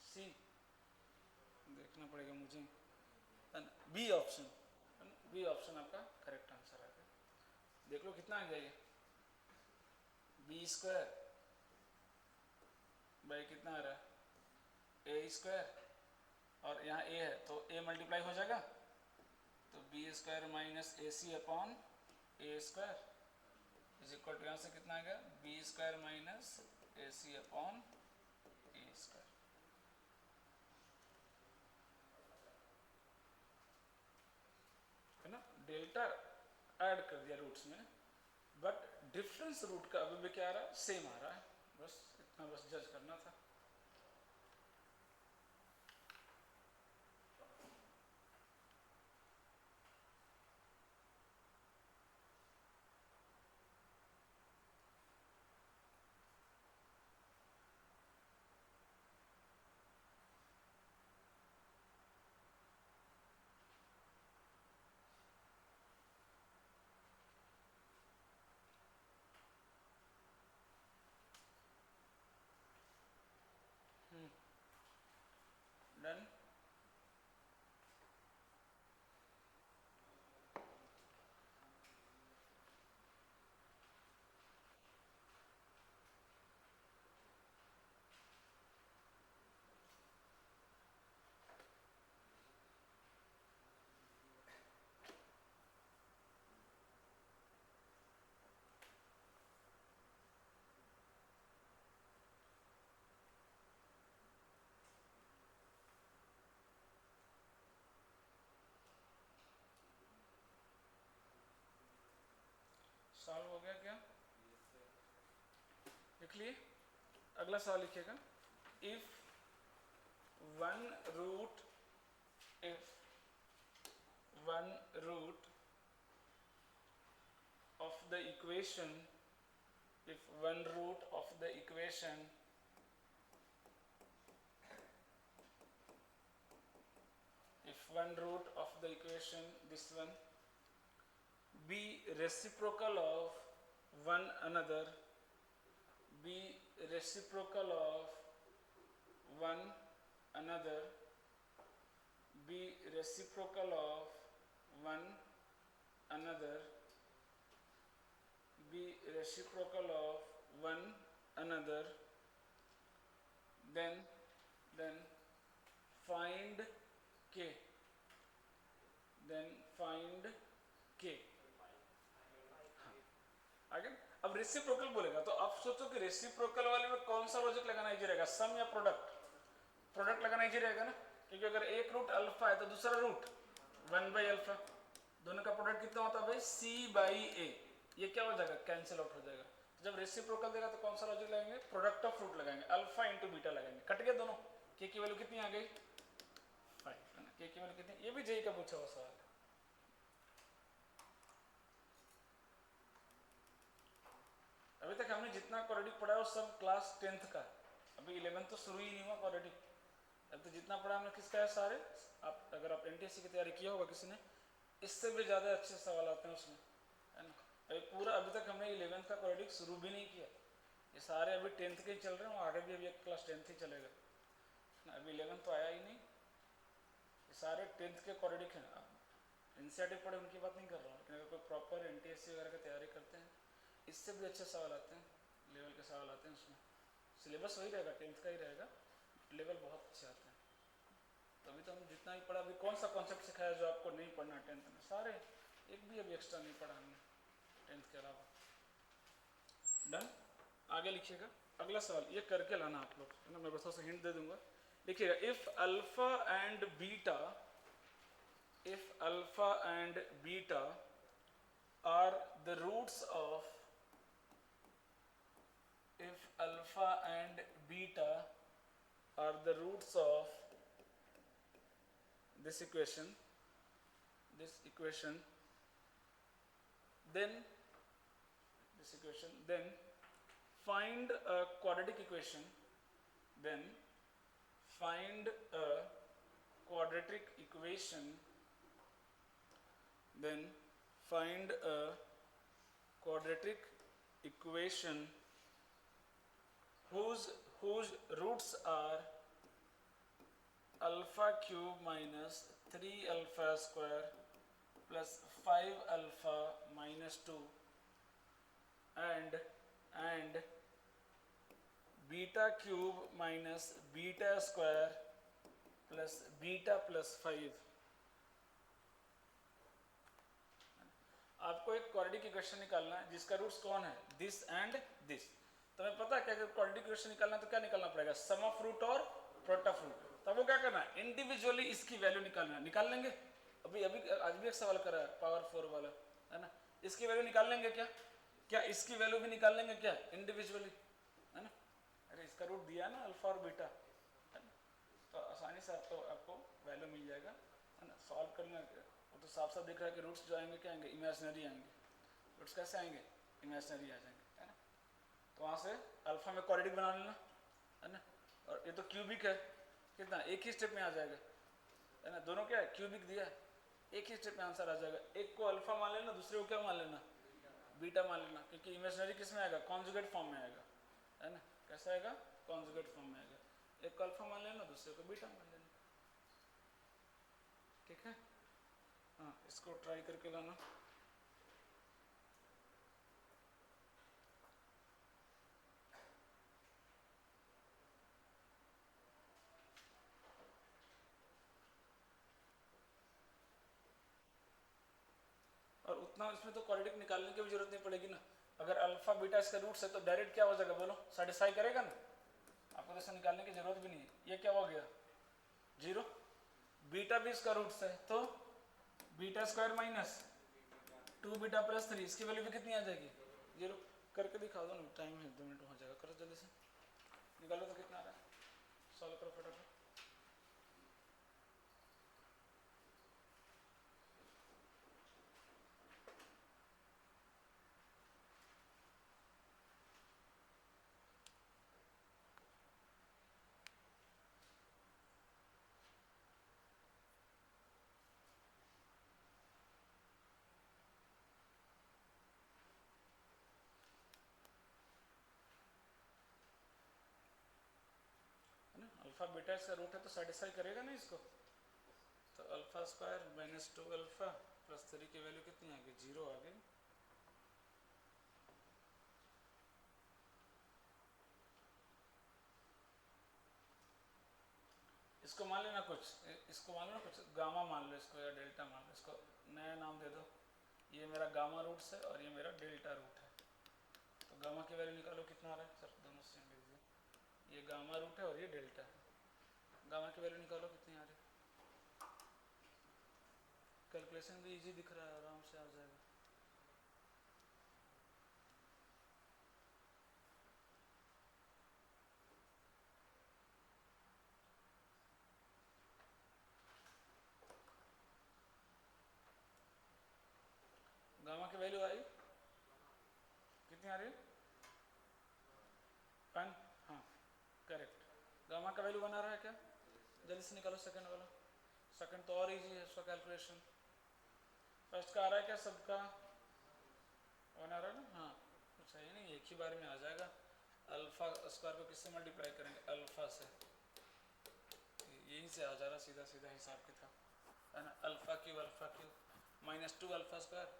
सी, देखना पड़ेगा मुझे, है ना। बी ऑप्शन, है ना, बी ऑप्शन आपका करेक्ट आंसर आ गया। देख लो कितना आ गया ये, बी स्क्वायर बाई कितना आ रहा है? ए स्क्वायर, और यहाँ ए है तो ए मल्टीप्लाई हो जाएगा, तो b square minus a c upon a square is equal to, यहाँ से कितना आ गया? B square minus a c upon a square. है ना, डेल्टा ऐड कर दिया रूट्स में, बट डिफरेंस रूट का अभी भी क्या आ रहा है? सेम आ रहा है। बस इतना बस जज करना था। डन। सॉल्व हो गया क्या? लिख लिए? अगला सवाल लिखिएगा। If one root, if one root of the equation, if one root of the equation one root of the equation, this one, be reciprocal of one another, be reciprocal of one another, be reciprocal of one another, be reciprocal of one another, then find k, then find k. आगे अब reciprocal बोलेगा तो आप सोचो कि reciprocal वाले में कौन सा लॉजिक लगाना इजी रहेगा, सम या प्रोडक्ट? प्रोडक्ट लगाना इजी रहेगा ना, क्योंकि अगर एक रूट अल्फा है तो दूसरा रूट 1/अल्फा, दोनों का प्रोडक्ट कितना होता है भाई, c/a, ये क्या हो जाएगा, कैंसिल आउट हो जाएगा। तो जब रेसिप्रोकल देगा तो कौन सा लॉजिक लगाएंगे, प्रोडक्ट ऑफ रूट लगाएंगे, अल्फा इंटू बीटा लगाएंगे, कट गए दोनों, के की वैल्यू कितनी आ गई 5 है ना, के की वैल्यू कितनी, ये भी जेई का पूछा हुआ सवाल है। अभी तक हमने जितना क्वाड्रेटिक पढ़ा है वो सब क्लास 10th का, अभी 11th तो शुरू ही नहीं हुआ क्वाड्रेटिक। अब तो जितना पढ़ा हमने किसका है सारे, आप अगर आप एनटीएससी की तैयारी किया होगा किसी ने, इससे भी ज़्यादा अच्छे सवाल आते हैं उसमें, है ना। अभी पूरा अभी तक हमने 11th का क्वाड्रेटिक शुरू भी नहीं किया, ये सारे अभी 10th के ही चल रहे हैं, आगे भी अभी एक क्लास 10th ही चलेगा, अभी 11th तो आया ही नहीं, ये सारे 10th के क्वाड्रेटिक हैं। अब एनसीईआरटी पढ़े उनकी बात नहीं कर रहा हूँ, लेकिन अगर कोई प्रॉपर एनटीएससी वगैरह की तैयारी करते हैं, इससे भी अच्छे सवाल आते हैं, लेवल के सवाल आते हैं उसमें, सिलेबस वही रहेगा 10th का ही रहेगा, लेवल बहुत अच्छे आते हैं। तो अभी तो हम जितना ही पढ़ा, अभी कौन सा कॉन्सेप्ट सिखाया जो आपको नहीं पढ़ना 10th में, सारे, एक भी अभी एक्स्ट्रा नहीं पढ़ा हमने 10th के अलावा। डन, आगे लिखिएगा अगला सवाल, ये करके लाना आप लोग, है ना, मैं बस थोड़ा सा हिंट दे दूंगा। लिखिएगा, if alpha and beta, if alpha and beta are the roots of, if alpha and beta are the roots of this equation, then find a quadratic equation, then find a quadratic equation, then find a quadratic equation whose roots are alpha cube minus 3 alpha square plus 5 alpha minus 2 and beta cube minus beta square plus beta plus 5। आपको एक quadratic equation निकालना है जिसका roots कौन है, this and this. तो हमें पता है कि अगर क्वाड्रेटिक इक्वेशन निकालना है तो क्या निकालना पड़ेगा, सम ऑफ रूट और प्रोडक्ट ऑफ रूट। तब वो क्या करना है, इंडिविजुअली इसकी वैल्यू निकालना है, निकाल लेंगे। अभी आज भी एक सवाल करा है पावर 4 वाला, है ना, इसकी वैल्यू निकाल लेंगे क्या इसकी वैल्यू भी निकाल लेंगे क्या इंडिविजुअली, है ना। अरे इसका रूट दिया है ना अल्फा और बीटा, है ना, तो आसानी से आपको वैल्यू मिल जाएगा, है ना। सॉल्व करना वो तो साफ साफ दिख रहा है कि रूट्स जो आएंगे क्या आएंगे, इमेजिनरी आएंगे। रूट्स कैसे आएंगे, इमेजिनरी आ जाएंगे, है ना। तो वहाँ से अल्फा में क्वाड्रेटिक बना लेना, है ना, और ये तो क्यूबिक है, कितना एक ही स्टेप में आ जाएगा, है ना। दोनों क्या है, क्यूबिक दिया है, एक ही स्टेप में आंसर आ जाएगा। एक को अल्फा मान लेना, दूसरे को क्या मान लेना, बीटा मान लेना, क्योंकि इमेजिनरी किस में आएगा, कॉन्जुगेट फॉर्म में आएगा, है ना। कैसा आएगा, कॉन्जुगेट फॉर्म में आएगा। एक को अल्फा मान लेना, दूसरे को बीटा मान लेना, ठीक है। हाँ, इसको ट्राई करके लाना। और उतना इसमें तो क्वाड्रेटिक निकालने की भी जरूरत नहीं पड़ेगी ना। अगर अल्फा बीटा इसका रूट्स है तो डायरेक्ट क्या हो जाएगा, बोलो, सेटिस्फाई करेगा ना, आपको तो निकालने की जरूरत भी नहीं है। ये क्या हो गया, 0। बीटा भी इसका रूट्स है तो beta square minus 2 beta plus 3, इसकी वैल्यू भी कितनी आ जाएगी, 0। करके दिखा दो ना, टाइम है 2 मिनट हो जाएगा, करो जल्दी से, निकालो तो कितना आ रहा है, सॉल्व करो फटाफट। अल्फा बीटा इसका रूट है तो सेटिस्फाई करेगा ना इसको। तो alpha square minus 2 alpha plus 3 की वैल्यू कितनी आ गई, 0 आ गई। इसको मान लेना कुछ, इसको मान लो ना कुछ गामा मान लो इसको, या डेल्टा मान लो इसको, नया नाम दे दो। ये मेरा गामा रूट्स है और ये मेरा डेल्टा रूट है। तो गामा की वैल्यू निकालो, कितना आ रहा है सर, दोनों सेम लिख दीजिए। ये गामा रूट है और ये डेल्टा है। गामा की वैल्यू निकालो कितनी आ रही है। कैलकुलेशन भी इजी दिख रहा है, आराम से आ जाएगा। गामा की वैल्यू आई कितनी आ रही है, 1, हाँ करेक्ट। गामा का वैल्यू बना रहा है क्या, जल्दी से निकालो सेकंड वाला। सेकंड तो और इजी है उसका कैलकुलेशन। फर्स्ट का आ रहा है क्या सबका, 1 आ रहा है ना, हाँ कुछ है नहीं, एक ही बार में आ जाएगा। अल्फा स्क्वायर को किससे मल्टीप्लाई करेंगे, अल्फा से, यहीं से आ जा रहा सीधा सीधा हिसाब किताब, है ना। Alpha cube minus 2 alpha square,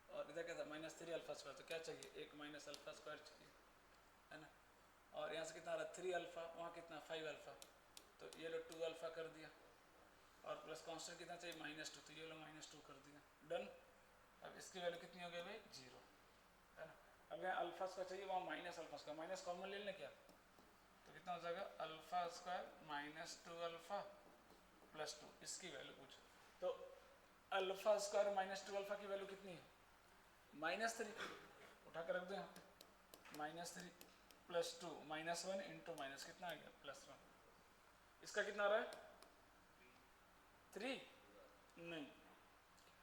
और इधर क्या था माइनस 3 अल्फा स्क्वायर, तो क्या चाहिए, एक माइनस अल्फा स्क्वायर चाहिए, है ना। और यहाँ से कितना आ रहा है 3 अल्फा, वहाँ कितना 5 अल्फा, तो ये लो 2 अल्फा कर दिया, और प्लस कांस्टेंट कितना चाहिए -2, तो ये लो -2 कर दिया, डन। अब इसकी वैल्यू कितनी हो गई भाई, 0, है ना। अब यहाँ अल्फा स्क्वायर चाहिए, वहाँ minus alpha square, minus common ले लें क्या, तो कितना हो जाएगा अल्फा स्क्वायर -2 अल्फा प्लस 2, इसकी वैल्यू पूछो। तो अल्फा स्क्वायर -2 अल्फा की वैल्यू कितनी है, -3, उठा कर रख दो यहाँ, -3 प्लस 2 -1 इंटू माइनस कितना आ गया +1, इसका कितना आ रहा है 3, नहीं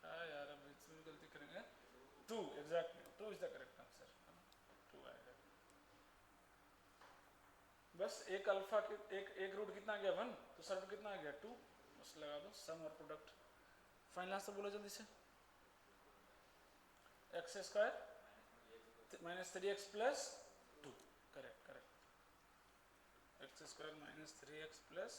हाँ यार अब इसमें गलती करेंगे, 2 exactly, 2 is the correct answer, है ना, 2 आएगा। बस एक अल्फा के एक रूट कितना आ गया 1, तो सर रूट कितना आ गया 2, बस लगा दो सम और प्रोडक्ट। फाइनल आंसर बोलो जल्दी से, x square -3x plus 2, correct correct, x square -3x plus